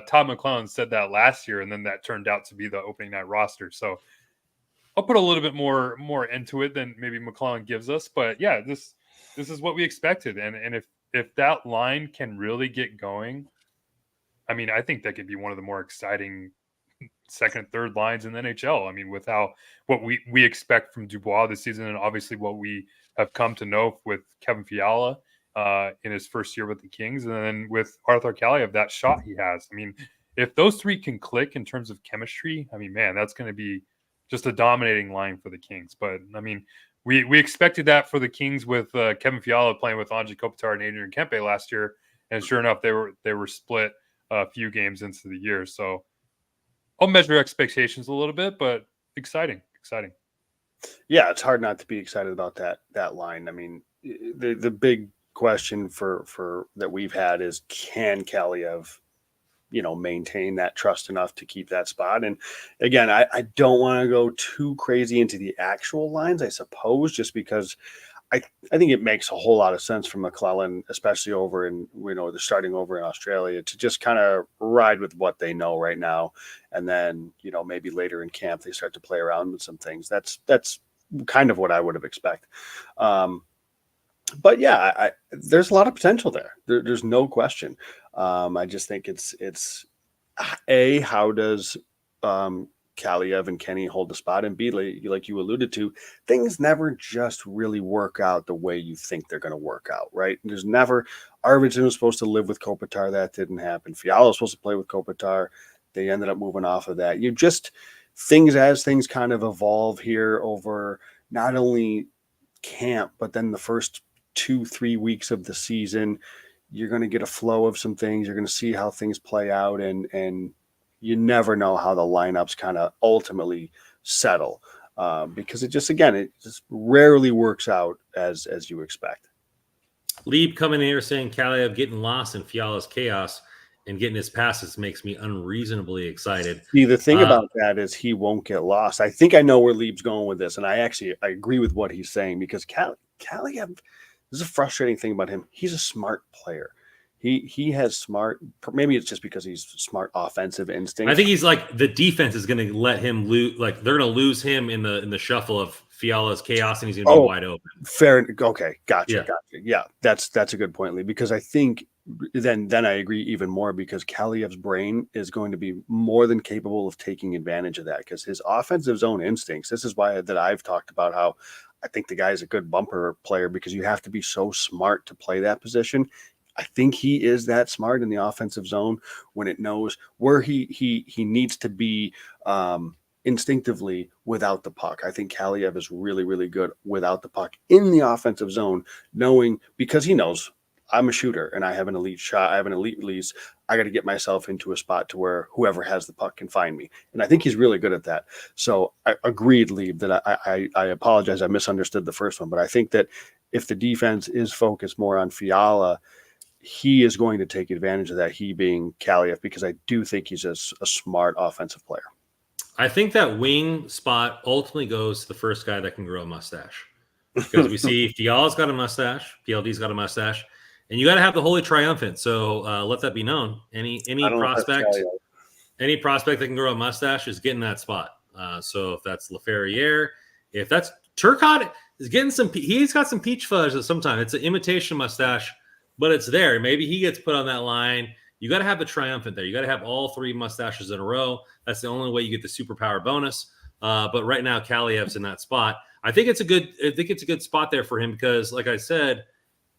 S2: Todd McClellan said that last year, and then that turned out to be the opening night roster. So I'll put a little bit more into it than maybe McClellan gives us. But yeah, this is what we expected. And if that line can really get going, I mean, I think that could be one of the more exciting second, third lines in the NHL. I mean, with what we expect from Dubois this season, and obviously what we have come to know with Kevin Fiala in his first year with the Kings, and then with Arthur Kaliev, that shot he has. I mean, if those three can click in terms of chemistry, I mean, man, that's going to be just a dominating line for the Kings. But I mean, we expected that for the Kings with Kevin Fiala playing with Anze Kopitar and Adrian Kempe last year, and sure enough, they were split a few games into the year. So I'll measure expectations a little bit, but exciting.
S3: Yeah, it's hard not to be excited about that line. I mean, the big question for that we've had is, can Kaliev, maintain that trust enough to keep that spot? And again, I don't want to go too crazy into the actual lines, I suppose, just because I think it makes a whole lot of sense for McClellan, especially over in, they're starting over in Australia, to just kind of ride with what they know right now. And then, maybe later in camp, they start to play around with some things. That's kind of what I would have expected. But yeah, there's a lot of potential there. There's no question. I just think it's how does Kaliev and Kenny hold the spot, and B, like you alluded to, things never just really work out the way you think they're going to work out, right? There's never Arvidsson was supposed to live with Kopitar, that didn't happen. Fiala was supposed to play with Kopitar, they ended up moving off of that. As things kind of evolve here over not only camp, but then the first 2-3 weeks of the season, you're going to get a flow of some things. You're going to see how things play out, and you never know how the lineups kind of ultimately settle, because it just rarely works out as you expect.
S1: Lieb coming in here saying Kaliev getting lost in Fiala's chaos and getting his passes makes me unreasonably excited.
S3: See, the thing about that is he won't get lost. I think I know where Lieb's going with this, and I agree with what he's saying, because Kaliev, this is a frustrating thing about him. He's a smart player. He has smart. Maybe it's just because he's smart offensive instinct.
S1: I think he's like, the defense is going to let him lose. Like, they're going to lose him in the shuffle of Fiala's chaos, and he's going to be wide open.
S3: Fair. Okay. Gotcha. Yeah. That's a good point, Lee, because I think then I agree even more, because Kaliev's brain is going to be more than capable of taking advantage of that, because his offensive zone instincts. This is why that I've talked about how I think the guy is a good bumper player, because you have to be so smart to play that position. I think he is that smart in the offensive zone when it knows where he needs to be instinctively without the puck. I think Kaliev is really, really good without the puck in the offensive zone, knowing, because he knows I'm a shooter and I have an elite shot, I have an elite release. I got to get myself into a spot to where whoever has the puck can find me. And I think he's really good at that. So I agreed, Lieb, that I apologize. I misunderstood the first one, but I think that if the defense is focused more on Fiala, he is going to take advantage of that, he being Kaliev, because I do think he's a smart offensive player.
S1: I think that wing spot ultimately goes to the first guy that can grow a mustache, because we see Fiala's got a mustache, PLD's got a mustache, and you got to have the holy triumphant. So let that be known. Any prospect that can grow a mustache is getting that spot. So if that's LaFerriere, if that's Turcotte, is getting he's got some peach fuzz sometimes. It's an imitation mustache, but it's there. Maybe he gets put on that line. You got to have the triumphant there. You got to have all three mustaches in a row. That's the only way you get the superpower bonus. But right now, Kaliev's in that spot. I think it's a good spot there for him, because, like I said,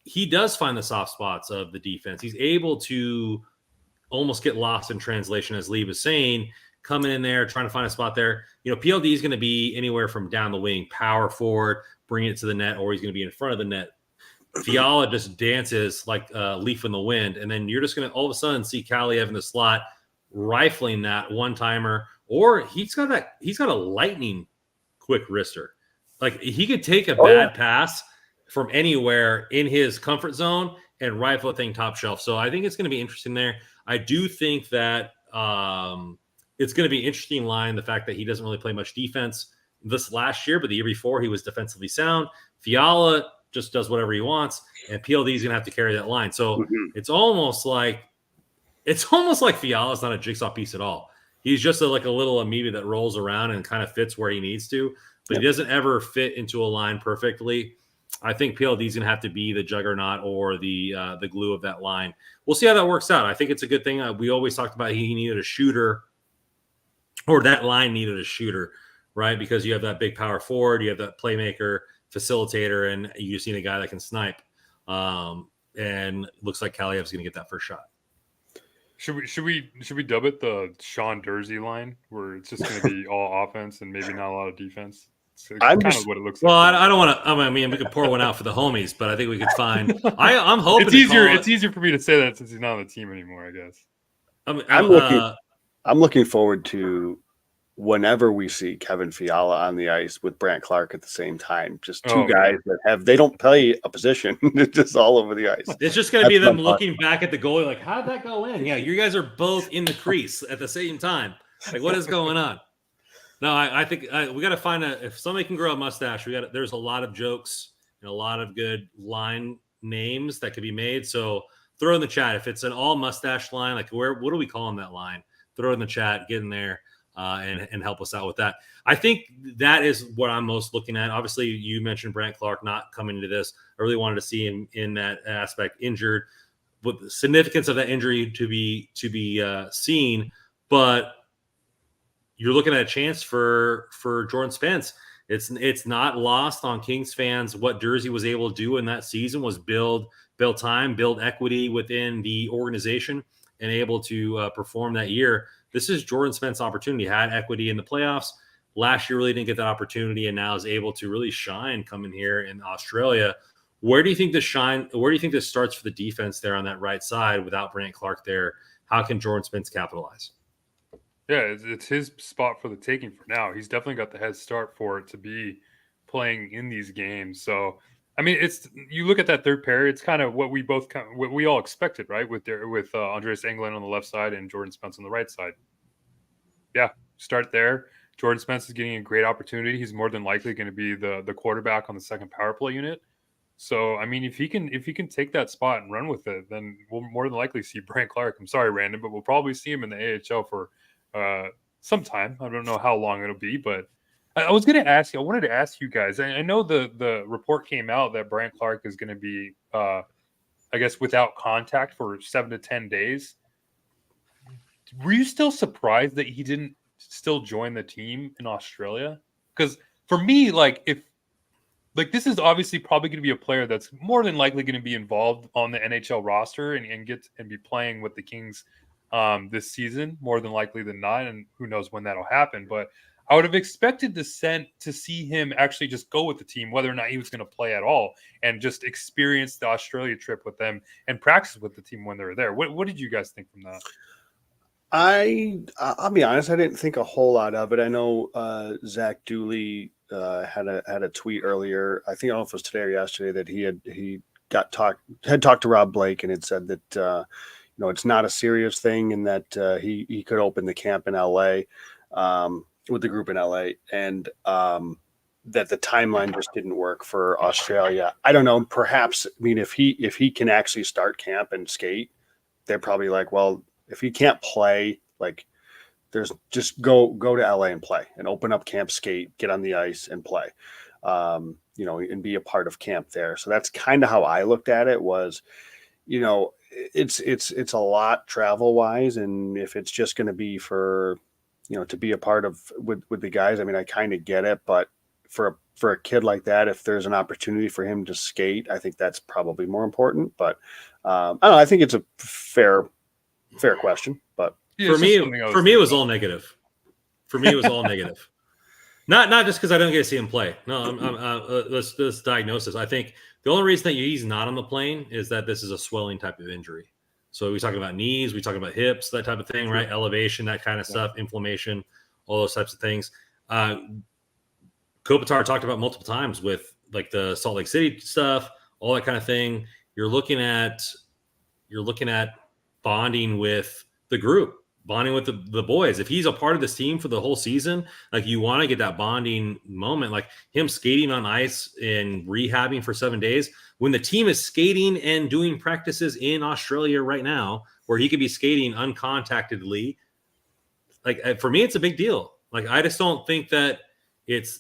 S1: he does find the soft spots of the defense. He's able to almost get lost in translation, as Lee was saying, coming in there, trying to find a spot there. PLD is going to be anywhere from down the wing, power forward, bringing it to the net, or he's going to be in front of the net. Fiala just dances like a leaf in the wind, and then you're just going to all of a sudden see Kaliev in the slot rifling that one-timer, or he's got a lightning quick wrister. Like, he could take a bad pass from anywhere in his comfort zone and rifle a thing top shelf. So I think it's going to be interesting there. I do think that it's going to be an interesting line, the fact that he doesn't really play much defense this last year, but the year before he was defensively sound. Fiala just does whatever he wants, and PLD is going to have to carry that line. So it's almost like Fiala's not a jigsaw piece at all. He's just like a little amoeba that rolls around and kind of fits where he needs to, but he doesn't ever fit into a line perfectly. I think PLD is going to have to be the juggernaut or the glue of that line. We'll see how that works out. I think it's a good thing. We always talked about he needed a shooter, or that line needed a shooter, right? Because you have that big power forward, you have that playmaker, facilitator, and you just need a guy that can snipe. And it looks like Kaliev's going to get that first shot.
S2: Should we dub it the Sean Dursey line, where it's just going to be all offense and maybe not a lot of defense? It's kind of what it looks like.
S1: Well, I don't want to. I mean, we could pour one out for the homies, but I think we could find. I'm hoping
S2: it's easier. It's easier for me to say that since he's not on the team anymore, I guess.
S3: I'm looking forward to whenever we see Kevin Fiala on the ice with Brant Clark at the same time. Just two guys that they don't play a position. It's just all over the ice.
S1: It's just going to be them looking back at the goalie like, how'd that go in? Yeah, you guys are both in the crease at the same time. Like, what is going on? No, I think we got to find if somebody can grow a mustache. There's a lot of jokes and a lot of good line names that could be made. So throw in the chat if it's an all mustache line. Like what do we call that line? Throw it in the chat, get in there, and help us out with that. I think that is what I'm most looking at. Obviously, you mentioned Brant Clark not coming into this. I really wanted to see him in that aspect injured, with the significance of that injury to be seen. But you're looking at a chance for Jordan Spence. It's not lost on Kings fans what Jersey was able to do in that season was build time, build equity within the organization, and able to perform that year. This is Jordan Spence's opportunity. Had equity in the playoffs last year, really didn't get that opportunity, and now is able to really shine coming here in Australia. Where do you think this starts for the defense there on that right side without Brant Clark there? How can Jordan Spence capitalize?
S2: Yeah, it's his spot for the taking for now. He's definitely got the head start for it to be playing in these games. So, I mean, you look at that third pair, it's kind of what we all expected, right? With Andreas Englund on the left side and Jordan Spence on the right side. Yeah, start there. Jordan Spence is getting a great opportunity. He's more than likely going to be the quarterback on the second power play unit. So, I mean, if he can take that spot and run with it, then we'll more than likely see Brant Clark. I'm sorry, Randon, but we'll probably see him in the AHL for some time. I don't know how long it'll be, but I wanted to ask you guys. I know the report came out that Brant Clark is going to be, I guess, without contact for 7 to 10 days. Were you still surprised that he didn't still join the team in Australia? Because for me, this is obviously probably going to be a player that's more than likely going to be involved on the NHL roster and be playing with the Kings this season, more than likely than not, and who knows when that'll happen. But I would have expected to see him actually just go with the team, whether or not he was going to play at all, and just experience the Australia trip with them and practice with the team when they're there. What did you guys think from that?
S3: I'll be honest, I didn't think a whole lot of it. I know Zach Dooley had a tweet earlier. I don't know if it was today or yesterday that he had talked to Rob Blake and had said that it's not a serious thing and that he could open the camp in LA with the group in LA, and that the timeline just didn't work for Australia. I don't know. Perhaps, I mean, if he can actually start camp and skate, they're probably like, well, if he can't play, there's just go to LA and play and open up camp, skate, get on the ice and play, and be a part of camp there. So that's kind of how I looked at it. Was, it's a lot travel wise, and if it's just going to be for, to be a part of with the guys, I mean, I kind of get it, but for a kid like that, if there's an opportunity for him to skate, I think that's probably more important. But I don't know. I think it's a fair question, but
S1: for me, it was all negative. For me, it was all negative. Not just because I don't get to see him play. No, let's diagnose this. I think the only reason that he's not on the plane is that this is a swelling type of injury. So we're talking about knees, we talking about hips, that type of thing, right? Elevation, that kind of stuff, inflammation, all those types of things. Kopitar talked about multiple times with the Salt Lake City stuff, all that kind of thing. You're looking at bonding with the group, bonding with the boys. If he's a part of this team for the whole season, you want to get that bonding moment, like him skating on ice and rehabbing for 7 days when the team is skating and doing practices in Australia right now, where he could be skating uncontactedly. For me, it's a big deal. I just don't think that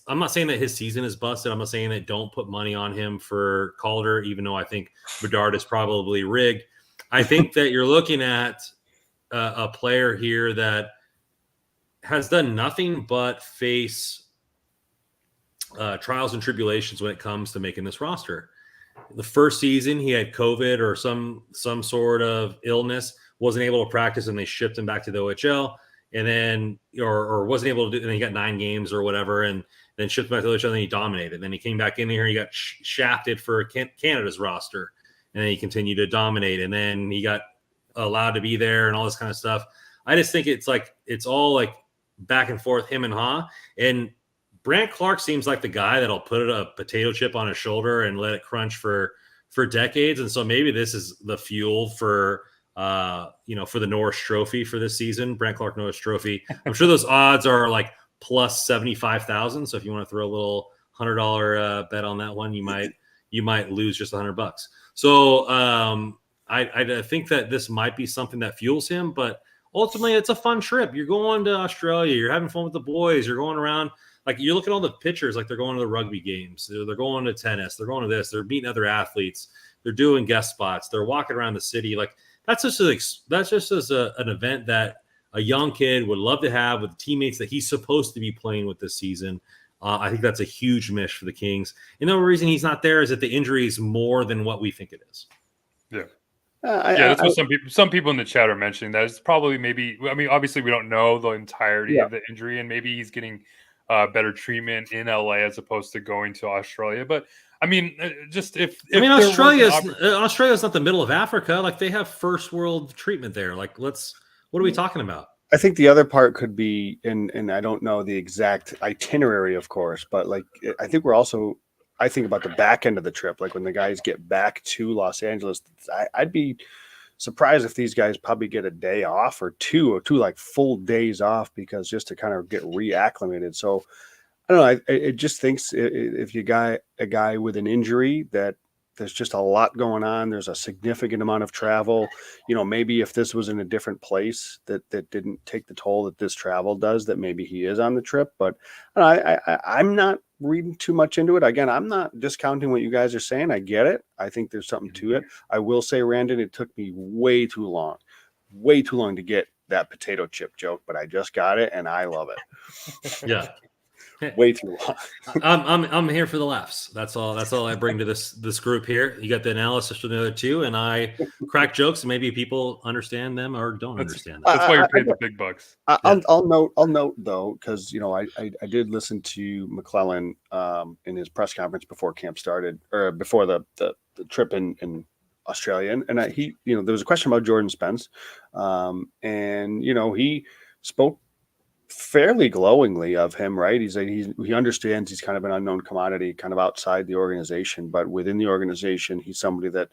S1: I'm not saying that his season is busted. I'm not saying that don't put money on him for Calder, even though I think Bedard is probably rigged. I think that you're looking at a player here that has done nothing but face trials and tribulations when it comes to making this roster. The first season, he had COVID or some sort of illness, wasn't able to practice, and they shipped him back to the OHL, and then or wasn't able to do. And then he got 9 games or whatever, and then shipped back to the OHL. And then he dominated. Then he came back in here, he got shafted for Canada's roster, and then he continued to dominate. And then he got allowed to be there and all this kind of stuff. I just think it's all back and forth, him and Ha. And Brant Clark seems like the guy that'll put a potato chip on his shoulder and let it crunch for decades. And so maybe this is the fuel for the Norris Trophy for this season, Brant Clark Norris Trophy. I'm sure those odds are plus 75,000. So if you want to throw a little $100 bet on that one, you might you might lose just $100. So I think that this might be something that fuels him, but ultimately it's a fun trip. You're going to Australia, you're having fun with the boys, you're going around. Like you look at all the pictures, like they're going to the rugby games, they're going to tennis, they're going to this, they're meeting other athletes, they're doing guest spots, they're walking around the city. Like that's just an event that a young kid would love to have with teammates that he's supposed to be playing with this season. I think that's a huge miss for the Kings. And the only reason he's not there is that the injury is more than what we think it is.
S2: Yeah. That's what some people in the chat are mentioning. That it's probably obviously we don't know the entirety of the injury, and maybe he's getting better treatment in LA as opposed to going to Australia. But I mean,
S1: Australia's not the middle of Africa. Like they have first world treatment there. Like what are we talking about?
S3: I think the other part could be, and I don't know the exact itinerary, of course, but like I think I think about the back end of the trip, like when the guys get back to Los Angeles. I'd be surprised if these guys probably get a day off or two like full days off, because just to kind of get reacclimated. So I don't know. It just thinks if you got a guy with an injury, that there's just a lot going on. There's a significant amount of travel. Maybe if this was in a different place that didn't take the toll that this travel does, that maybe he is on the trip. But I'm not reading too much into it. Again, I'm not discounting what you guys are saying. I get it. I think there's something to it. I will say, Randon, it took me way too long to get that potato chip joke, but I just got it and I love it.
S1: Yeah.
S3: Way too long.
S1: I'm here for the laughs. That's all I bring to this group here. You got the analysis from the other two, and I crack jokes, and maybe people understand them or don't understand them.
S2: That's why you're paid the big bucks.
S3: I'll note though, because I did listen to McClellan in his press conference before camp started, or before the trip in Australia, and he there was a question about Jordan Spence, and he spoke fairly glowingly of him, right? He understands he's kind of an unknown commodity, kind of outside the organization, but within the organization, he's somebody that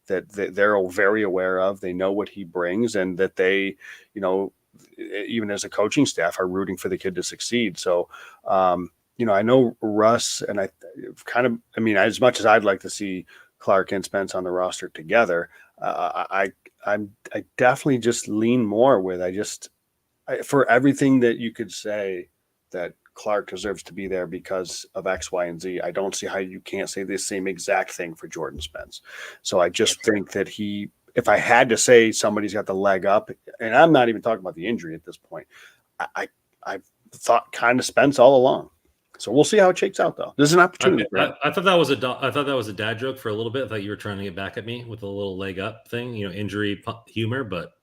S3: they're very aware of. They know what he brings, and that they, even as a coaching staff, are rooting for the kid to succeed. So, I know Russ, and as much as I'd like to see Clark and Spence on the roster together, I definitely just lean more with for everything that you could say that Clark deserves to be there because of X, Y, and Z, I don't see how you can't say the same exact thing for Jordan Spence. So I just think that if I had to say somebody's got the leg up, and I'm not even talking about the injury at this point, I've thought kind of Spence all along. So we'll see how it shakes out, though. There's an opportunity.
S1: I thought that was a dad joke for a little bit. I thought you were trying to get back at me with a little leg up thing, injury humor, but.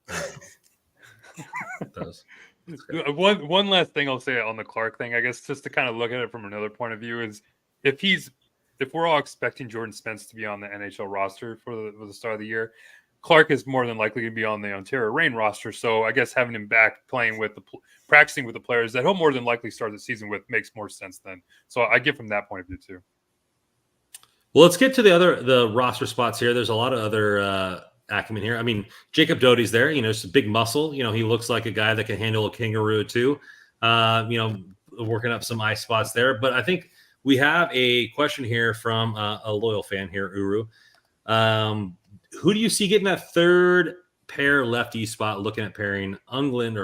S2: One last thing I'll say on the Clark thing, I guess, just to kind of look at it from another point of view, is if we're all expecting Jordan Spence to be on the NHL roster for the start of the year, Clark is more than likely to be on the Ontario Reign roster. So I guess having him back practicing with the players that he'll more than likely start the season with makes more sense then. So I get from that point of view too.
S1: Well, let's get to the roster spots here. There's a lot of other acumen here. I mean, Jacob Doty's there, it's a big muscle. He looks like a guy that can handle a kangaroo too. Working up some ice spots there. But I think we have a question here from a loyal fan here, Uru. Who do you see getting that third pair lefty spot, looking at pairing England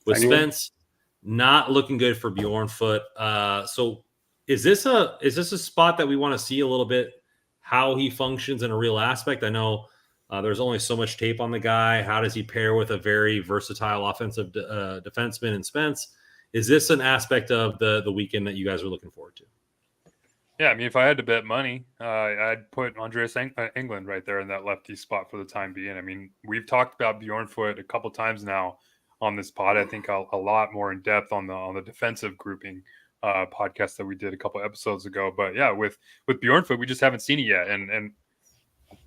S1: with Spence? Not looking good for Bjornfoot. So is this a spot that we want to see a little bit how he functions in a real aspect? I know there's only so much tape on the guy. How does he pair with a very versatile offensive defenseman in Spence? Is this an aspect of the weekend that you guys are looking forward to?
S2: Yeah, I mean, if I had to bet money, I'd put Andreas England right there in that lefty spot for the time being. I mean, we've talked about Bjornfoot a couple times now on this pod. I think a lot more in depth on the defensive grouping podcast that we did a couple episodes ago. But yeah, with Bjornfoot, we just haven't seen it yet, and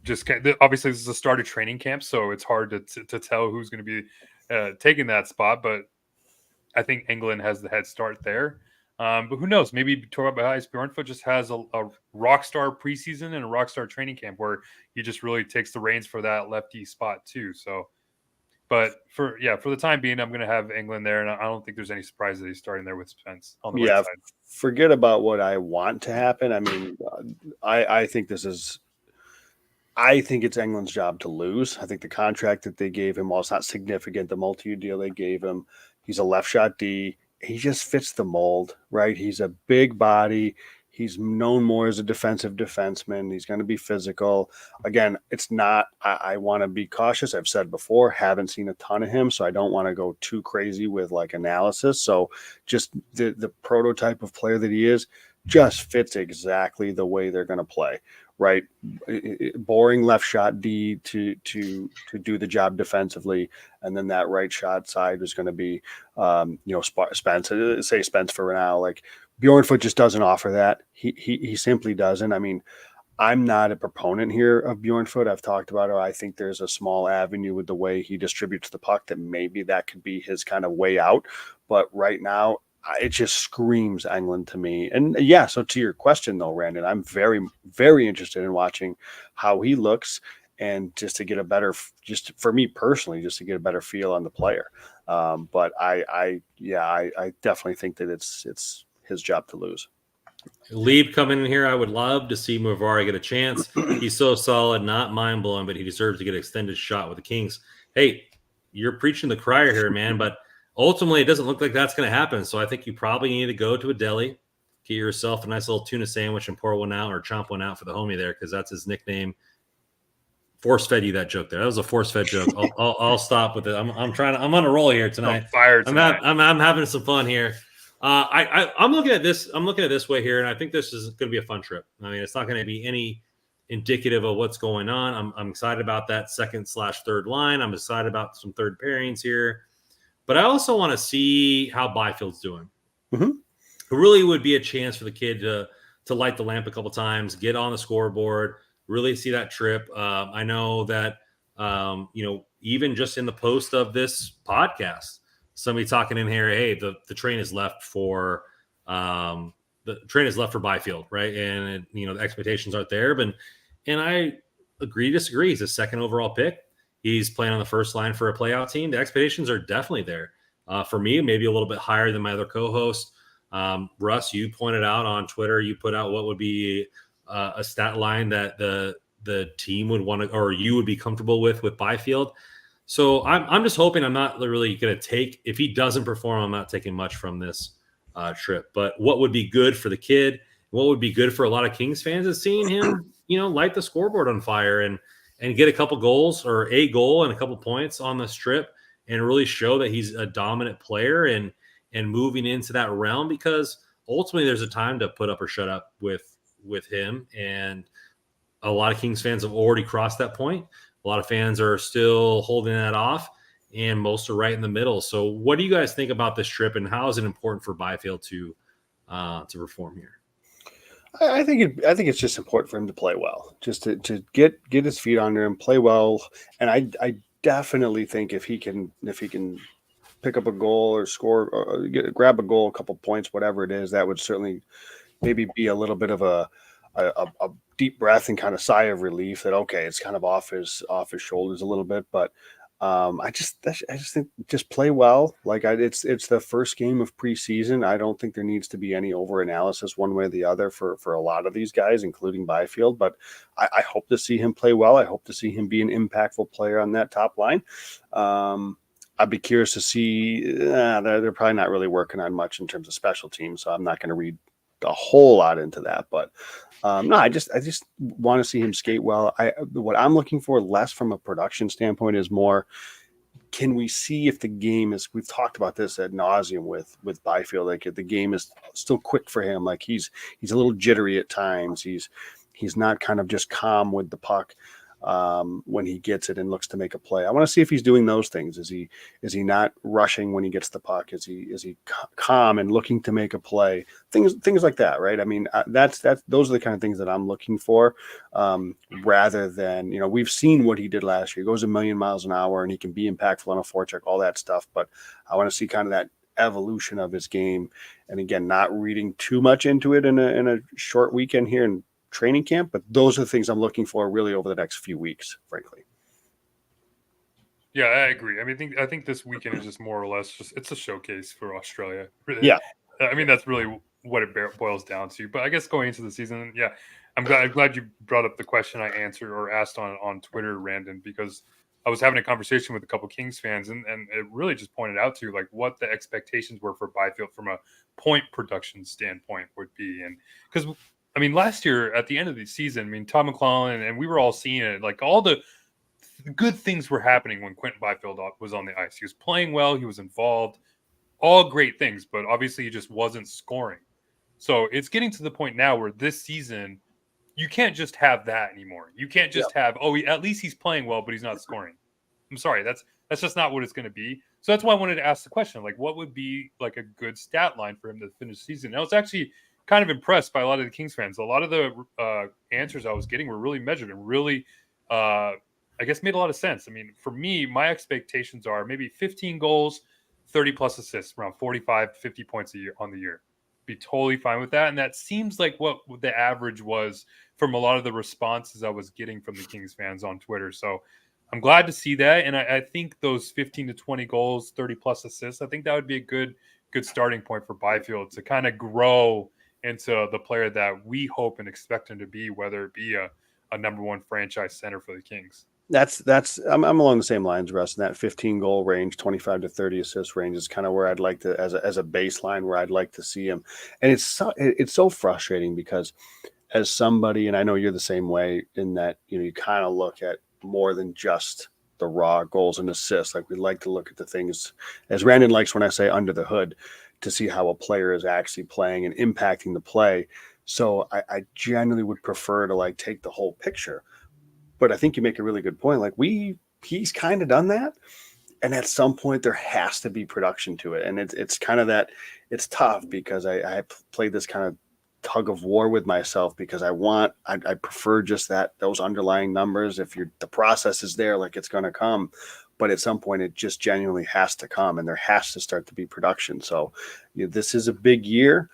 S2: just obviously this is a start of training camp, so it's hard to tell who's going to be taking that spot. But I think England has the head start there. But who knows? Maybe Bjornfoot just has a rock star preseason and a rock star training camp where he just really takes the reins for that lefty spot too. So But for the time being, I'm going to have England there, and I don't think there's any surprise that he's starting there with Spence on the right
S3: Yeah,
S2: side.
S3: forget about what I want to happen. I mean, I think I think it's England's job to lose. I think the contract that they gave him, while it's not significant, the multi-year deal they gave him, he's a left shot D. He just fits the mold, right? He's a big body. He's known more as a defensive defenseman. He's going to be physical. Again, it's not, I want to be cautious. I've said before, haven't seen a ton of him, so I don't want to go too crazy with like analysis. So just the prototype of player that he is just fits exactly the way they're going to play, right? Boring left shot D to do the job defensively, and then that right shot side is going to be, Spence. Say Spence for now. Like Bjornfoot just doesn't offer that. He simply doesn't. I mean, I'm not a proponent here of Bjornfoot. I've talked about it. I think there's a small avenue with the way he distributes the puck that maybe that could be his kind of way out. But right now, it just screams England to me. And yeah, so to your question though, Randon, I'm very, very interested in watching how he looks, and just to get a better, just for me personally, just to get a better feel on the player. But I definitely think that it's his job to lose.
S1: Lieb coming in here, I would love to see Mavari get a chance. He's so solid, not mind-blowing, but he deserves to get an extended shot with the Kings. Hey, you're preaching the crier here, man, but ultimately it doesn't look like that's going to happen. So I think you probably need to go to a deli, get yourself a nice little tuna sandwich and pour one out or chomp one out for the homie there, because that's his nickname. Force-fed you that joke there. That was a force-fed joke. I'll stop with it. I'm on a roll here tonight.
S2: Fire tonight.
S1: I'm having some fun here. I'm looking at this. I'm looking at this way here, and I think this is going to be a fun trip. I mean, it's not going to be any indicative of what's going on. I'm excited about that second/third line. I'm excited about some third pairings here, but I also want to see how Byfield's doing.
S3: Mm-hmm.
S1: It really would be a chance for the kid to light the lamp a couple times, get on the scoreboard, really see that trip. I know that even just in the post of this podcast, somebody talking in here, hey, the train is left for Byfield, right? And the expectations aren't there, and I agree, disagree. He's a second overall pick. He's playing on the first line for a playoff team. The expectations are definitely there. For me, maybe a little bit higher than my other co-host. Russ, you pointed out on Twitter, you put out what would be a stat line that the team would want to, or you would be comfortable with Byfield. So I'm just hoping I'm not really going to take, if he doesn't perform, I'm not taking much from this trip. But what would be good for the kid, what would be good for a lot of Kings fans is seeing him, light the scoreboard on fire and get a couple goals or a goal and a couple points on this trip and really show that he's a dominant player and moving into that realm, because ultimately there's a time to put up or shut up with him. And a lot of Kings fans have already crossed that point. A lot of fans are still holding that off, and most are right in the middle. So what do you guys think about this trip, and how is it important for Byfield to perform here?
S3: I think it's just important for him to play well, just to get his feet under him, play well. And I definitely think if he can pick up a goal or score or grab a goal, a couple points, whatever it is, that would certainly maybe be a little bit of a deep breath and kind of sigh of relief that, okay, it's kind of off his shoulders a little bit. But I just think just play well. Like it's the first game of preseason. I don't think there needs to be any over analysis one way or the other for a lot of these guys, including Byfield. But I hope to see him play well. I hope to see him be an impactful player on that top line. I'd be curious to see. They're probably not really working on much in terms of special teams, so I'm not going to read a whole lot into that. But no, I just want to see him skate well. What I'm looking for less from a production standpoint is more, can we see if the game is, we've talked about this ad nauseum with Byfield, like if the game is still quick for him, like he's a little jittery at times. He's not kind of just calm with the puck when he gets it and looks to make a play. I want to see if he's doing those things. Is he not rushing when he gets the puck? Is he calm and looking to make a play? Things like that, right? I mean, those are the kind of things that I'm looking for, rather than, we've seen what he did last year. He goes a million miles an hour and he can be impactful on a forecheck, all that stuff. But I want to see kind of that evolution of his game. And again, not reading too much into it in a short weekend here in training camp, but those are the things I'm looking for really over the next few weeks, frankly.
S2: Yeah, I agree. I mean, I think this weekend is just more or less it's a showcase for Australia.
S3: Yeah.
S2: I mean, that's really what it boils down to. But I guess going into the season, yeah, I'm glad you brought up the question I answered or asked on Twitter, Randon, because I was having a conversation with a couple Kings fans, and it really just pointed out to like what the expectations were for Byfield from a point production standpoint would be, and because I mean, last year at the end of the season, I mean, Todd McClellan and we were all seeing it, like all the good things were happening when Quentin Byfield was on the ice. He was playing well, he was involved, all great things, but obviously he just wasn't scoring. So it's getting to the point now where this season you can't just have that anymore. You can't just have at least he's playing well, but he's not scoring. I'm sorry, that's just not what it's going to be. So that's why I wanted to ask the question, like, what would be like a good stat line for him to finish the season? I was actually kind of impressed by a lot of the Kings fans. A lot of the answers I was getting were really measured and really, I guess, made a lot of sense. I mean, for me, my expectations are maybe 15 goals, 30 plus assists, around 45, 50 points a year on the year. Be totally fine with that. And that seems like what the average was from a lot of the responses I was getting from the Kings fans on Twitter. So I'm glad to see that. And I think those 15 to 20 goals, 30 plus assists, I think that would be a good starting point for Byfield to kind of grow into the player that we hope and expect him to be, whether it be a number one franchise center for the Kings.
S3: I'm along the same lines, Russ. In that 15 goal range, 25 to 30 assist range is kind of where I'd like to, as a baseline, where I'd like to see him. And it's so frustrating because as somebody, and I know you're the same way in that, you kind of look at more than just the raw goals and assists. Like we like to look at the things, as Brandon likes when I say under the hood, to see how a player is actually playing and impacting the play. So I generally would prefer to like take the whole picture. But I think you make a really good point. Like he's kind of done that. And at some point there has to be production to it. And it's kind of that it's tough because I played this kind of tug of war with myself because I prefer just those underlying numbers. If the process is there, like it's going to come, but at some point it just genuinely has to come and there has to start to be production. So this is a big year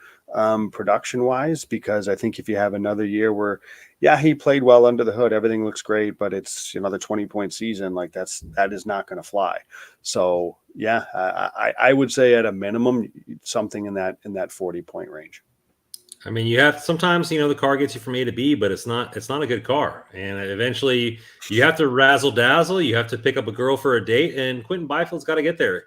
S3: production wise, because I think if you have another year where, he played well under the hood, everything looks great, but it's another 20-point season, like that is not going to fly. So I would say at a minimum, something in that 40-point range.
S1: I mean, you have sometimes, the car gets you from A to B, but it's not a good car. And eventually you have to razzle dazzle. You have to pick up a girl for a date, and Quentin Byfield's got to get there.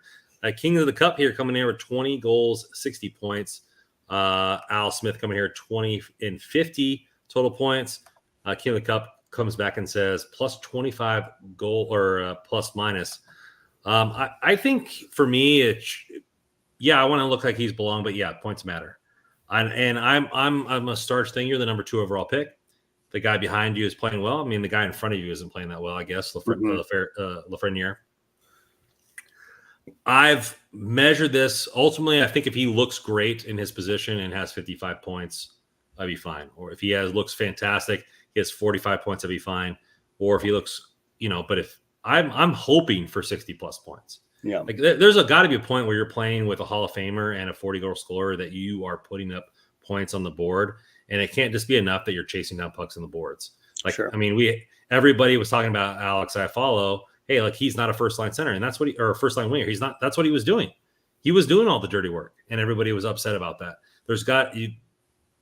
S1: King of the Cup here coming in with 20 goals, 60 points. Al Smith coming here 20 and 50 total points. King of the Cup comes back and says plus 25 goal or plus minus. I think for me, I want to look like he's belong, but points matter. And I'm a starch thing. You're the number 2 overall pick. The guy behind you is playing well. I mean, the guy in front of you isn't playing that well, I guess. Lafreniere. I've measured this. Ultimately, I think if he looks great in his position and has 55 points, I'd be fine. Or if he looks fantastic, he has 45 points, I'd be fine. Or if he looks, but if I'm hoping for 60 plus points.
S3: Yeah.
S1: Like there's got to be a point where you're playing with a Hall of Famer and a 40-goal scorer that you are putting up points on the board. And it can't just be enough that you're chasing down pucks on the boards. Like, sure. I mean, everybody was talking about Alex Iafallo. Hey, like he's not a first-line center, and that's what or a first-line winger. He's not. That's what he was doing. He was doing all the dirty work, and everybody was upset about that.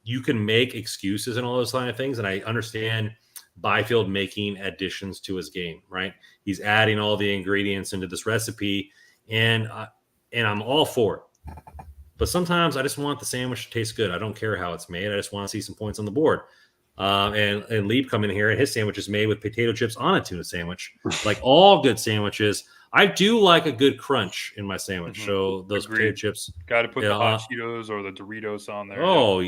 S1: You can make excuses and all those kind of things, and I understand Byfield making additions to his game, right? He's adding all the ingredients into this recipe, and I'm all for it. But sometimes I just want the sandwich to taste good. I don't care how it's made. I just want to see some points on the board. And Lieb come in here, and his sandwich is made with potato chips on a tuna sandwich. Like all good sandwiches, I do like a good crunch in my sandwich. Mm-hmm. So those potato chips.
S2: Got to put the hot Cheetos or the Doritos on there.
S1: Oh,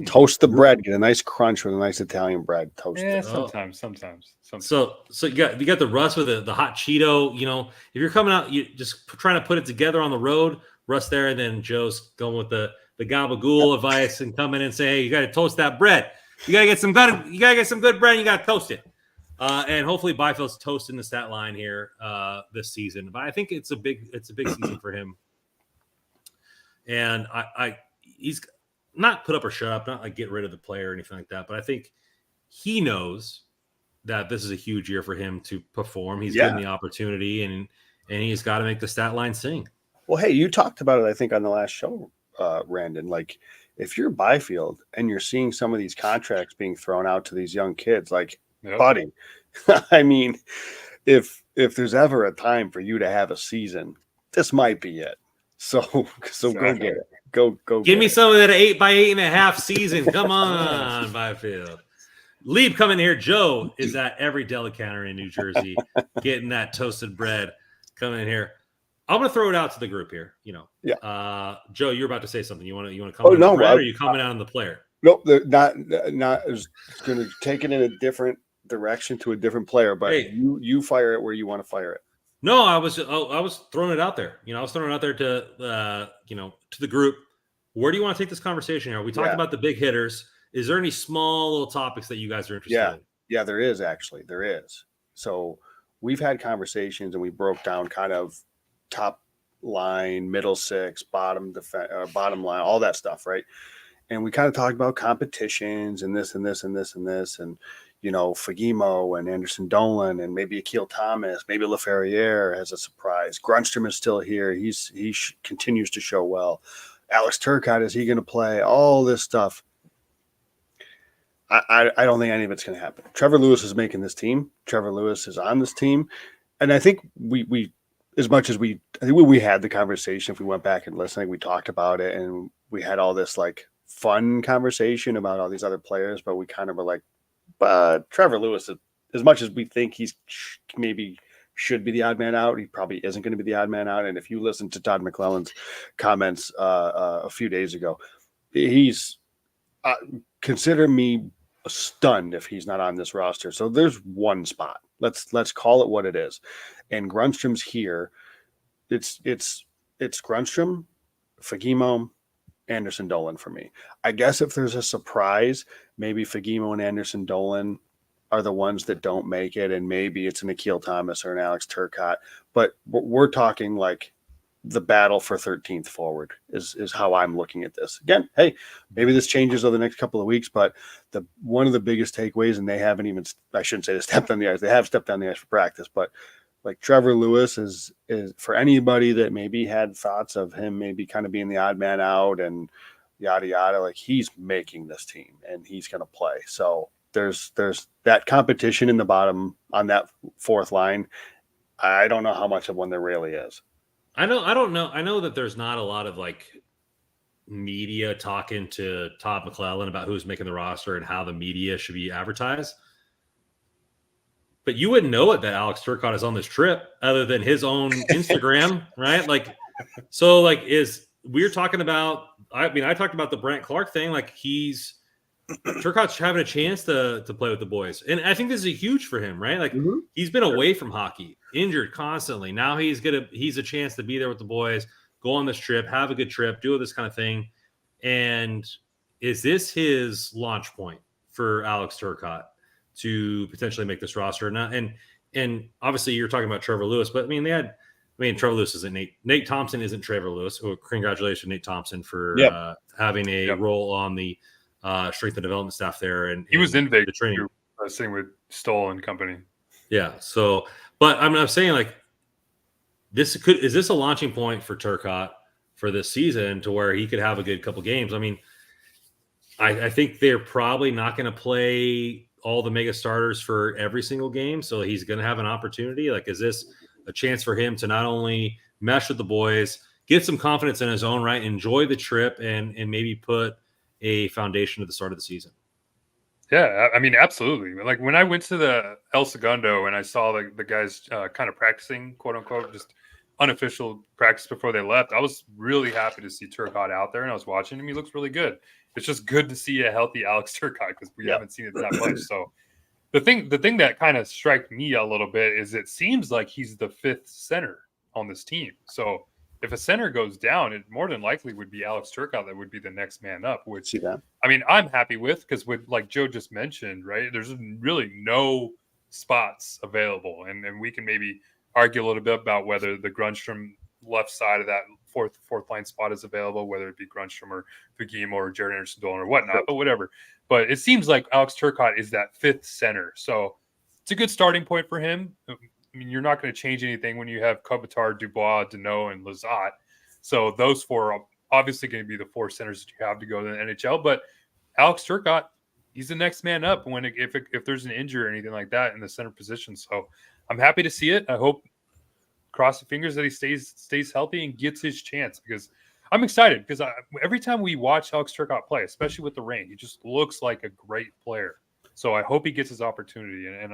S3: toast the bread. Get a nice crunch with a nice Italian bread. Toast it.
S2: Sometimes.
S1: So you got the Russ with the hot Cheeto. If you're coming out, you just trying to put it together on the road. Russ there, and then Joe's going with the gabagool advice and come in and say, hey, you got to toast that bread. You gotta get some good bread. And you gotta toast it, and hopefully Byfield's toasting the stat line here this season. But I think it's a big season for him. And he's not put up or shut up, not like get rid of the player or anything like that. But I think he knows that this is a huge year for him to perform. He's given the opportunity, and he's got to make the stat line sing.
S3: Well, hey, you talked about it, I think, on the last show, Randon. Like, if you're Byfield and you're seeing some of these contracts being thrown out to these young kids, like, buddy, I mean, if there's ever a time for you to have a season, this might be it. So go get it. Go.
S1: Give me some of that 8 by 8.5 season. Come on, Byfield. Lieb coming here. Joe is at every deli counter in New Jersey, getting that toasted bread. Coming in here. I'm gonna throw it out to the group here. Joe, you're about to say something. You want to come?
S3: Oh no,
S1: or are you coming out on the player?
S3: Nope, not. It's going to take it in a different direction to a different player. But hey, you fire it where you want to fire it.
S1: No, I was throwing it out there. I was throwing it out there to to the group. Where do you want to take this conversation here? We talked about the big hitters. Is there any small little topics that you guys are interested in?
S3: Yeah, there is actually. There is. So we've had conversations and we broke down kind of top line, middle six, bottom line, all that stuff, right? And we kind of talked about competitions and this and this and this and this, and Fagemo and Anderson Dolan and maybe Akil Thomas, maybe LaFerriere has a surprise. Grunstrom is still here. He continues to show well. Alex Turcotte, is he going to play? All this stuff. I don't think any of it's going to happen. Trevor Lewis is making this team. Trevor Lewis is on this team, and I think we as much as I think we had the conversation, if we went back and listened, we talked about it, and we had all this like fun conversation about all these other players, but we kind of were like, but Trevor Lewis, as much as we think he's maybe should be the odd man out, he probably isn't going to be the odd man out. And if you listen to Todd McClellan's comments a few days ago, he's consider me stunned if he's not on this roster. So there's one spot. Let's call it what it is. And Grunstrom's here. It's Grunstrom, Fagemo, Anderson Dolan for me. I guess if there's a surprise, maybe Fagemo and Anderson Dolan are the ones that don't make it, and maybe it's an Akil Thomas or an Alex Turcotte. But we're talking like the battle for 13th forward is how I'm looking at this. Again, hey, maybe this changes over the next couple of weeks, but one of the biggest takeaways, and they haven't even, I shouldn't say they stepped on the ice, they have stepped on the ice for practice, but like Trevor Lewis is for anybody that maybe had thoughts of him maybe kind of being the odd man out and yada yada, like he's making this team and he's going to play. So there's that competition in the bottom on that fourth line. I don't know how much of one there really is.
S1: I don't know. I know that there's not a lot of like media talking to Todd McClellan about who's making the roster and how the media should be advertised. But you wouldn't know it that Alex Turcotte is on this trip other than his own Instagram, right? Like, so like we're talking about, I talked about the Brant Clark thing. Like Turcotte's having a chance to play with the boys. And I think this is huge for him, right? Like he's been away from hockey, injured constantly. Now he's a chance to be there with the boys, go on this trip, have a good trip, do this kind of thing. And is this his launch point for Alex Turcotte to potentially make this roster? And obviously you're talking about Trevor Lewis, but Trevor Lewis isn't Nate Thompson isn't Trevor Lewis. Oh, congratulations, Nate Thompson, for having a role on the strength and development staff there. And
S2: he was in Vegas,
S1: the training.
S2: Same with Stoll and company.
S1: Yeah. So, but I'm saying like is this a launching point for Turcotte for this season to where he could have a good couple games? I mean, I think they're probably not going to play all the mega starters for every single game. So he's going to have an opportunity. Like, is this a chance for him to not only mesh with the boys, get some confidence in his own right, enjoy the trip, and maybe put a foundation at the start of the season?
S2: Yeah, I mean, absolutely. Like when I went to the El Segundo and I saw the guys kind of practicing, quote unquote, just unofficial practice before they left, I was really happy to see Turcotte out there, and I was watching him. He looks really good. It's just good to see a healthy Alex Turcotte because we haven't seen it that much. So the thing that kind of struck me a little bit is it seems like he's the fifth center on this team. So if a center goes down, it more than likely would be Alex Turcotte that would be the next man up, which I mean, I'm happy with, because with like Joe just mentioned, right, there's really no spots available. And we can maybe argue a little bit about whether the Grunstrom left side of that fourth line spot is available, whether it be Grunstrom or Fagemo or Jared Anderson Dolan or whatnot, but whatever. But it seems like Alex Turcotte is that fifth center. So it's a good starting point for him. I mean, you're not going to change anything when you have Kopitar, Dubois, Deneau, and Lizotte. So those four are obviously going to be the four centers that you have to go to the NHL. But Alex Turcotte, he's the next man up if there's an injury or anything like that in the center position. So I'm happy to see it. I hope, cross the fingers, that he stays healthy and gets his chance, because I'm excited, because every time we watch Alex Turcotte play, especially with the Reign, he just looks like a great player. So I hope he gets his opportunity, and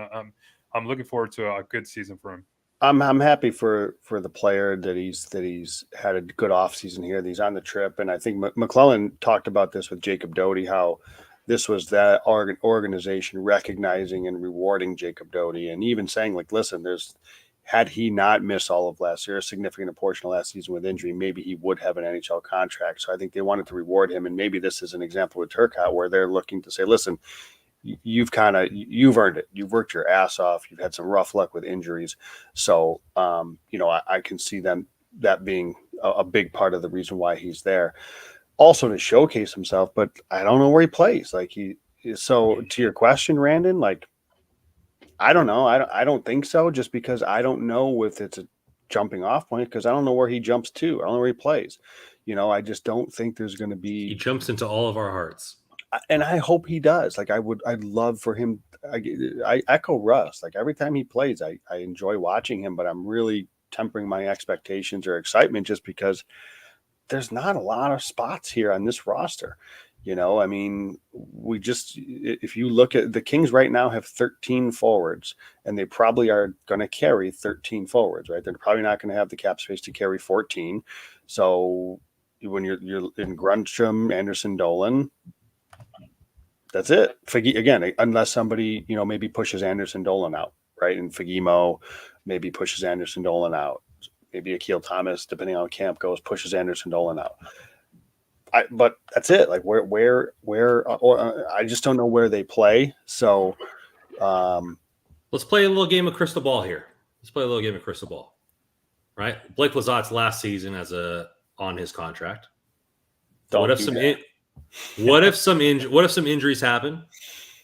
S2: I'm looking forward to a good season for him.
S3: I'm happy for the player that he's had a good offseason here, that he's on the trip. And I think McClellan talked about this with Jacob Doty, how this was that organization recognizing and rewarding Jacob Doty, and even saying, like, listen, had he not missed all of last year, a significant portion of last season with injury, maybe he would have an NHL contract. So I think they wanted to reward him. And maybe this is an example with Turcotte where they're looking to say, listen, you've earned it. You've worked your ass off. You've had some rough luck with injuries. So, I can see that being a big part of the reason why he's there. Also to showcase himself, but I don't know where he plays. So to your question, Randon, like, I don't know. I don't think so, just because I don't know if it's a jumping off point, because I don't know where he jumps to. I don't know where he plays. I just don't think there's going to be.
S1: He jumps into all of our hearts.
S3: And I hope he does. Like, I'd love for him. I echo Russ. Like, every time he plays, I enjoy watching him, but I'm really tempering my expectations or excitement, just because there's not a lot of spots here on this roster. I mean, if you look at the Kings right now, have 13 forwards, and they probably are going to carry 13 forwards, right? They're probably not going to have the cap space to carry 14. So when you're in Grundstrom, Anderson, Dolan, that's it. Again, unless somebody, maybe pushes Anderson Dolan out, right? And Fagimo maybe pushes Anderson Dolan out. Maybe Akil Thomas, depending on how camp goes, pushes Anderson Dolan out. But that's it. Like, where I just don't know where they play. So
S1: let's play a little game of crystal ball here. Right? Blake Lazotte's last season on his contract. What if some injuries happen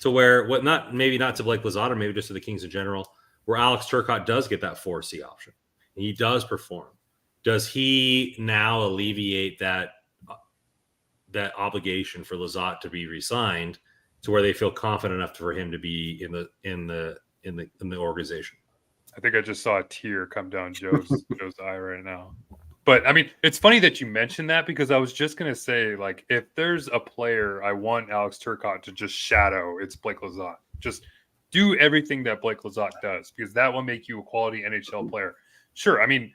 S1: to where maybe not to Blake Lizotte, or maybe just to the Kings in general, where Alex Turcotte does get that 4C option and he does perform? Does he now alleviate that obligation for Lizotte to be re-signed to where they feel confident enough for him to be in the organization?
S2: I think I just saw a tear come down Joe's eye right now. But I mean, it's funny that you mentioned that, because I was just going to say, like, if there's a player I want Alex Turcotte to just shadow, it's Blake Lizotte. Just do everything that Blake Lizotte does, because that will make you a quality NHL player. Sure. I mean,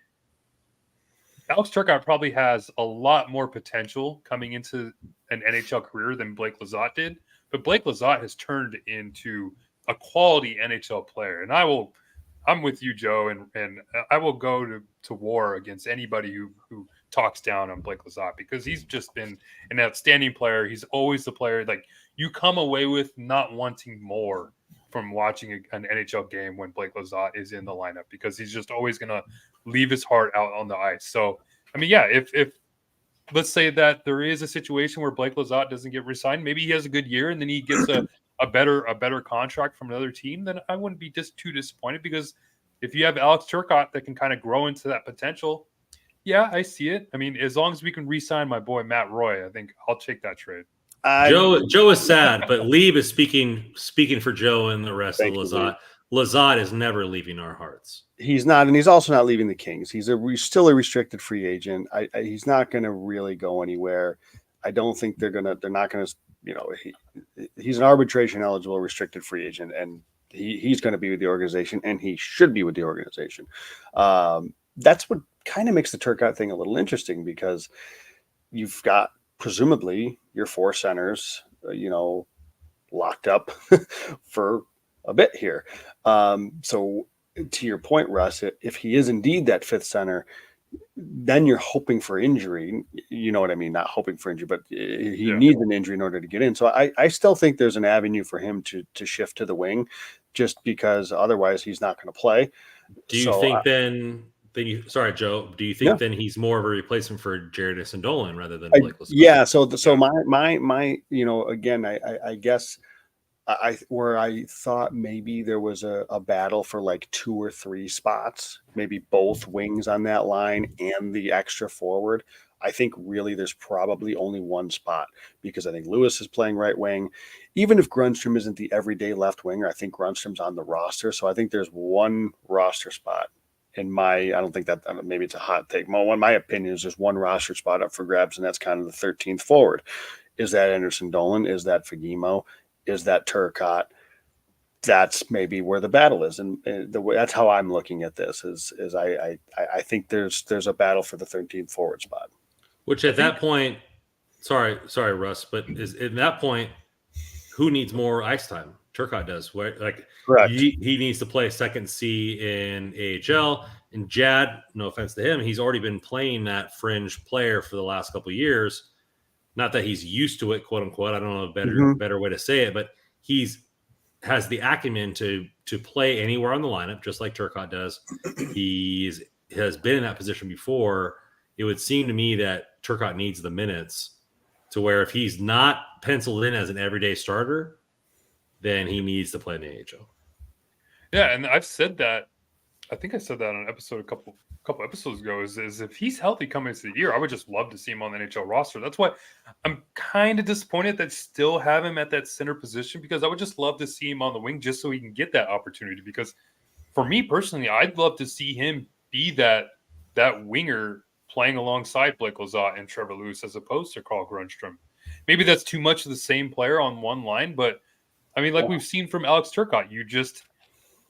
S2: Alex Turcotte probably has a lot more potential coming into an NHL career than Blake Lizotte did, but Blake Lizotte has turned into a quality NHL player. And I'm with you, Joe, and I will go to war against anybody who talks down on Blake Lizotte, because he's just been an outstanding player. He's always the player, like, you come away with not wanting more from watching an NHL game when Blake Lizotte is in the lineup, because he's just always going to leave his heart out on the ice. So, I mean, yeah, if let's say that there is a situation where Blake Lizotte doesn't get re-signed, maybe he has a good year and then he gets a better contract from another team, then I wouldn't be just too disappointed, because if you have Alex Turcotte that can kind of grow into that potential, yeah, I see it. I mean, as long as we can re-sign my boy Matt Roy, I think I'll take that trade.
S1: Joe is sad, but Lieb is speaking for Joe and the rest of Lizotte. Lizotte is never leaving our hearts.
S3: He's not, and he's also not leaving the Kings. He's still a restricted free agent. He's not going to really go anywhere. I don't think they're not going to. He's an arbitration eligible restricted free agent, and he's going to be with the organization, and he should be with the organization. That's what kind of makes the Turcotte thing a little interesting, because you've got presumably your four centers, locked up for a bit here. So to your point, Russ, if he is indeed that fifth center, then you're hoping for injury. You know what I mean? Not hoping for injury, but he needs an injury in order to get in. So I still think there's an avenue for him to shift to the wing, just because otherwise he's not going to play.
S1: Do you think then sorry, Joe, do you think then he's more of a replacement for Jared Dolan rather than Blake Lizotte?
S3: Yeah. So my again, I guess where I thought maybe there was a battle for like 2 or 3 spots, maybe both wings on that line and the extra forward. I think really there's probably only one spot because I think Lewis is playing right wing. Even if Grunstrom isn't the everyday left winger, I think Grunstrom's on the roster. So I think there's one roster spot I don't think that, maybe it's a hot take. My opinion is there's one roster spot up for grabs, and that's kind of the 13th forward. Is that Anderson Dolan? Is that Fagemo? Is that Turcotte? That's maybe where the battle is, and that's how I'm looking at this. Is I think there's a battle for the 13th forward spot.
S1: Which at that point, sorry, Russ, but is at that point, who needs more ice time? Turcotte does. Like
S3: Correct.
S1: He needs to play second C in AHL. And Jad, no offense to him, he's already been playing that fringe player for the last couple of years. Not that he's used to it, quote unquote. I don't know a better way to say it, but has the acumen to play anywhere on the lineup, just like Turcotte does. He has been in that position before. It would seem to me that Turcotte needs the minutes to where if he's not penciled in as an everyday starter, then he needs to play in the AHL.
S2: Yeah, and I've said that. I think I said that on an episode a couple episodes ago. Is if he's healthy coming into the year, I would just love to see him on the NHL roster. That's why I'm kind of disappointed that still have him at that center position, because I would just love to see him on the wing just so he can get that opportunity. Because for me personally, I'd love to see him be that winger playing alongside Blake Lizotte and Trevor Lewis as opposed to Carl Grundstrom. Maybe that's too much of the same player on one line, but I mean, like we've seen from Alex Turcotte,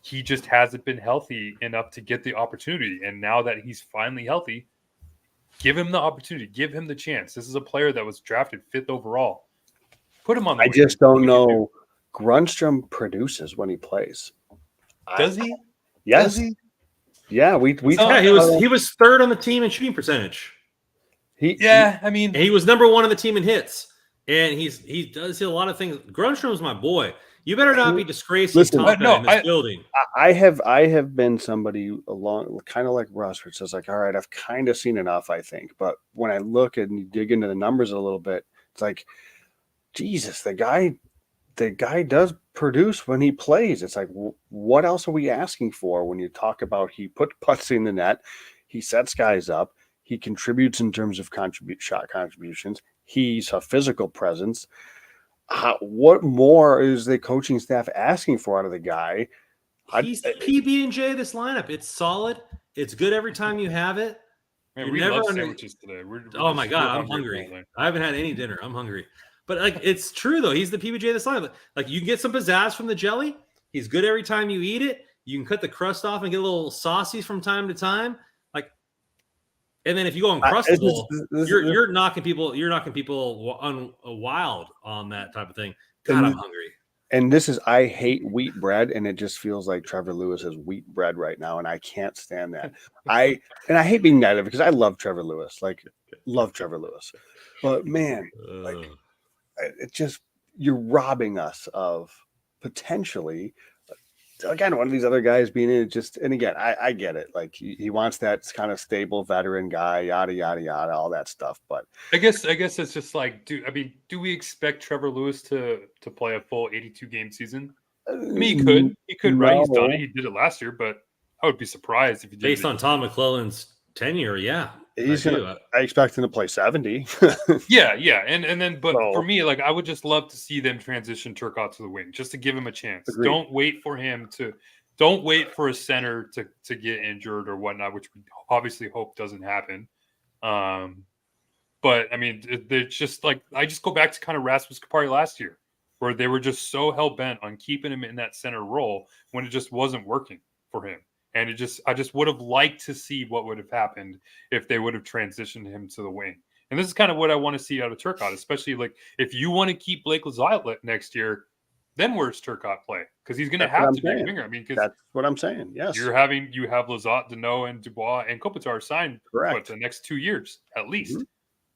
S2: he just hasn't been healthy enough to get the opportunity. And now that he's finally healthy, give him the opportunity, give him the chance. This is a player that was drafted 5th overall. Put him on the
S3: I just don't know. Grunstrom produces when he plays.
S2: Does he?
S3: Yes.
S2: Does he?
S3: Yeah, he
S1: was 3rd on the team in shooting percentage.
S2: I mean,
S1: he was number 1 on the team in hits. And he does a lot of things. Grunstrom's my boy. You better not be disgracing Tonka in this building.
S3: I have been somebody along, kind of like Russ, where it says like, all right, I've kind of seen enough, I think. But when I look and you dig into the numbers a little bit, it's like, Jesus, the guy does produce when he plays. It's like, what else are we asking for when you talk about he put putts in the net, he sets guys up, he contributes in terms of shot contributions, he's a physical presence. What more is the coaching staff asking for out of the guy?
S1: He's the PB&J of this lineup. It's solid. It's good every time you have it.
S2: Man, we love sandwiches today.
S1: Oh my God, I'm hungry. I haven't had any dinner. I'm hungry. But like, it's true though. He's the PB&J of this lineup. Like, you can get some pizzazz from the jelly. He's good every time you eat it. You can cut the crust off and get a little saucy from time to time. Like, and then if you go Uncrustable, you're knocking people. You're knocking people wild on that type of thing. God, I'm hungry.
S3: And I hate wheat bread, and it just feels like Trevor Lewis is wheat bread right now, and I can't stand that. I hate being negative because I love Trevor Lewis, but man, like it just, you're robbing us of potentially. Again, one of these other guys being in it, and again, I get it. Like he wants that kind of stable veteran guy, yada yada yada, all that stuff. But
S2: I guess it's just like, do we expect Trevor Lewis to play a full 82 game season? I mean, he could, right? He's done it. He did it last year, but I would be surprised if he did.
S1: Based on Tom McClellan's tenure, yeah,
S3: I expect him to play 70.
S2: yeah, but for me, like, I would just love to see them transition Turcotte to the wing, just to give him a chance.
S3: Agreed.
S2: Don't wait for a center to get injured or whatnot, which we obviously hope doesn't happen. But I mean, it's just like, I just go back to kind of Rasmus Kupari last year, where they were just so hell bent on keeping him in that center role when it just wasn't working for him. And I just would have liked to see what would have happened if they would have transitioned him to the wing. And this is kind of what I want to see out of Turcotte, especially like if you want to keep Blake Lizotte next year, then where's Turcotte play? Because he's going to have to be a winger. I mean, because
S3: that's what I'm saying. Yes,
S2: you have Lizotte, Deneau, and Dubois and Kopitar signed for the next 2 years at least.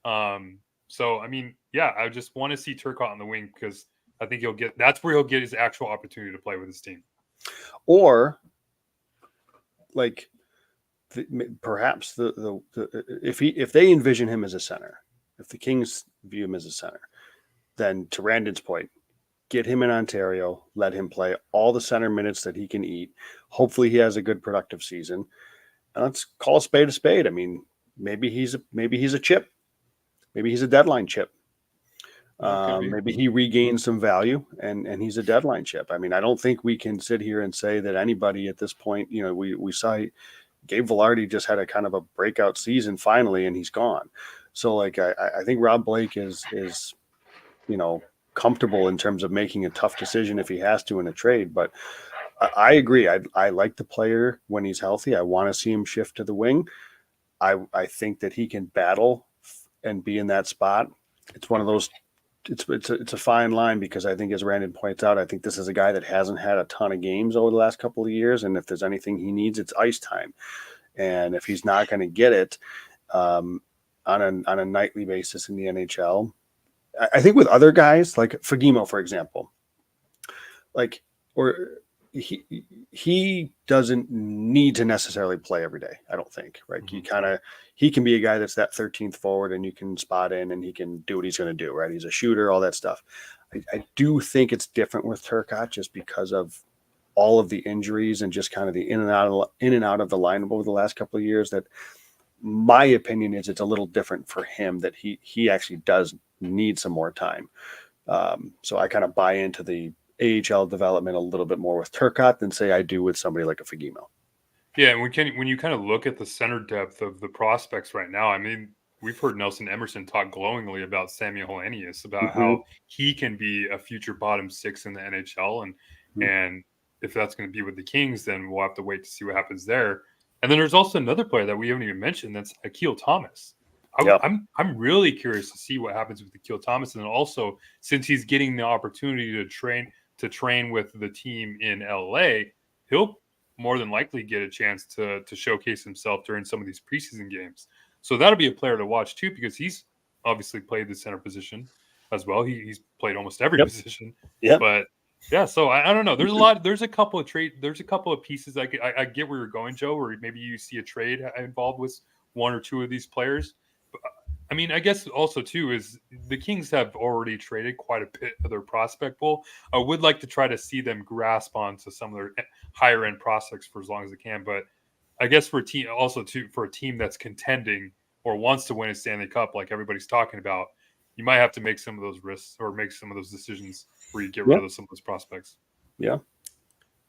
S2: Mm-hmm. So I mean, yeah, I just want to see Turcotte on the wing because I think that's where he'll get his actual opportunity to play with his team.
S3: Or like perhaps if they envision him as a center, if the Kings view him as a center, then to Randon's point, get him in Ontario, let him play all the center minutes that he can eat. Hopefully he has a good productive season. And let's call a spade a spade. I mean, maybe he's a chip. Maybe he's a deadline chip. Maybe he regains some value and he's a deadline chip. I mean, I don't think we can sit here and say that anybody at this point, you know, we saw Gabe Velarde just had a kind of a breakout season finally, and he's gone. So like, I think Rob Blake is, you know, comfortable in terms of making a tough decision if he has to in a trade. But I agree. I like the player when he's healthy. I want to see him shift to the wing. I think that he can battle and be in that spot. It's one of those, it's a fine line, because I think, as Brandon points out, I think this is a guy that hasn't had a ton of games over the last couple of years. And if there's anything he needs, it's ice time. And if he's not going to get it on a nightly basis in the NHL, I think with other guys like Fagemo, for example, like, or he doesn't need to necessarily play every day. I don't think, right? He can be a guy that's that 13th forward, and you can spot in and he can do what he's going to do, right? He's a shooter, all that stuff. I do think it's different with Turcotte, just because of all of the injuries and just kind of the in and out of the lineup over the last couple of years. That, my opinion is, it's a little different for him, that he actually does need some more time. So I kind of buy into the AHL development a little bit more with Turcotte than, say, I do with somebody like a Fagemo.
S2: Yeah, and when you kind of look at the center depth of the prospects right now, I mean, we've heard Nelson Emerson talk glowingly about Samuel Helenius, about how he can be a future bottom six in the NHL, and if that's going to be with the Kings, then we'll have to wait to see what happens there. And then there's also another player that we haven't even mentioned, that's Akil Thomas. I'm really curious to see what happens with Akil Thomas, and then also, since he's getting the opportunity to train with the team in LA, he'll more than likely get a chance to showcase himself during some of these preseason games. So that'll be a player to watch too, because he's obviously played the center position as well. He's played almost every position.
S3: Yeah.
S2: But yeah, so I don't know. There's a couple of pieces. I get where you're going, Joe, where maybe you see a trade involved with one or two of these players. But, I mean, I guess also too is the Kings have already traded quite a bit of their prospect pool. I would like to try to see them grasp onto some of their higher end prospects for as long as they can. But I guess for a team that's contending or wants to win a Stanley Cup, like everybody's talking about, you might have to make some of those risks or make some of those decisions where you get rid of some of those prospects.
S3: Yeah.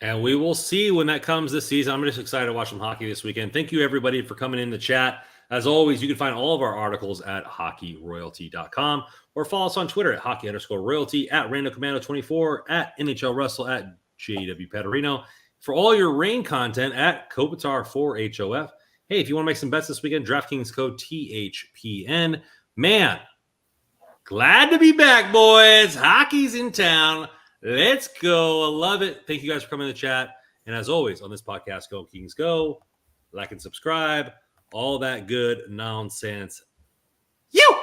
S1: And we will see when that comes this season. I'm just excited to watch some hockey this weekend. Thank you, everybody, for coming in the chat. As always, you can find all of our articles at hockeyroyalty.com, or follow us on Twitter at hockey_royalty, at randocommando24, at NHL Russell, at JW Paterino. For all your rain content at Kopitar4HOF. Hey, if you want to make some bets this weekend, DraftKings code THPN. Man, glad to be back, boys. Hockey's in town. Let's go. I love it. Thank you guys for coming in the chat. And as always, on this podcast, go Kings go. Like and subscribe. All that good nonsense. You!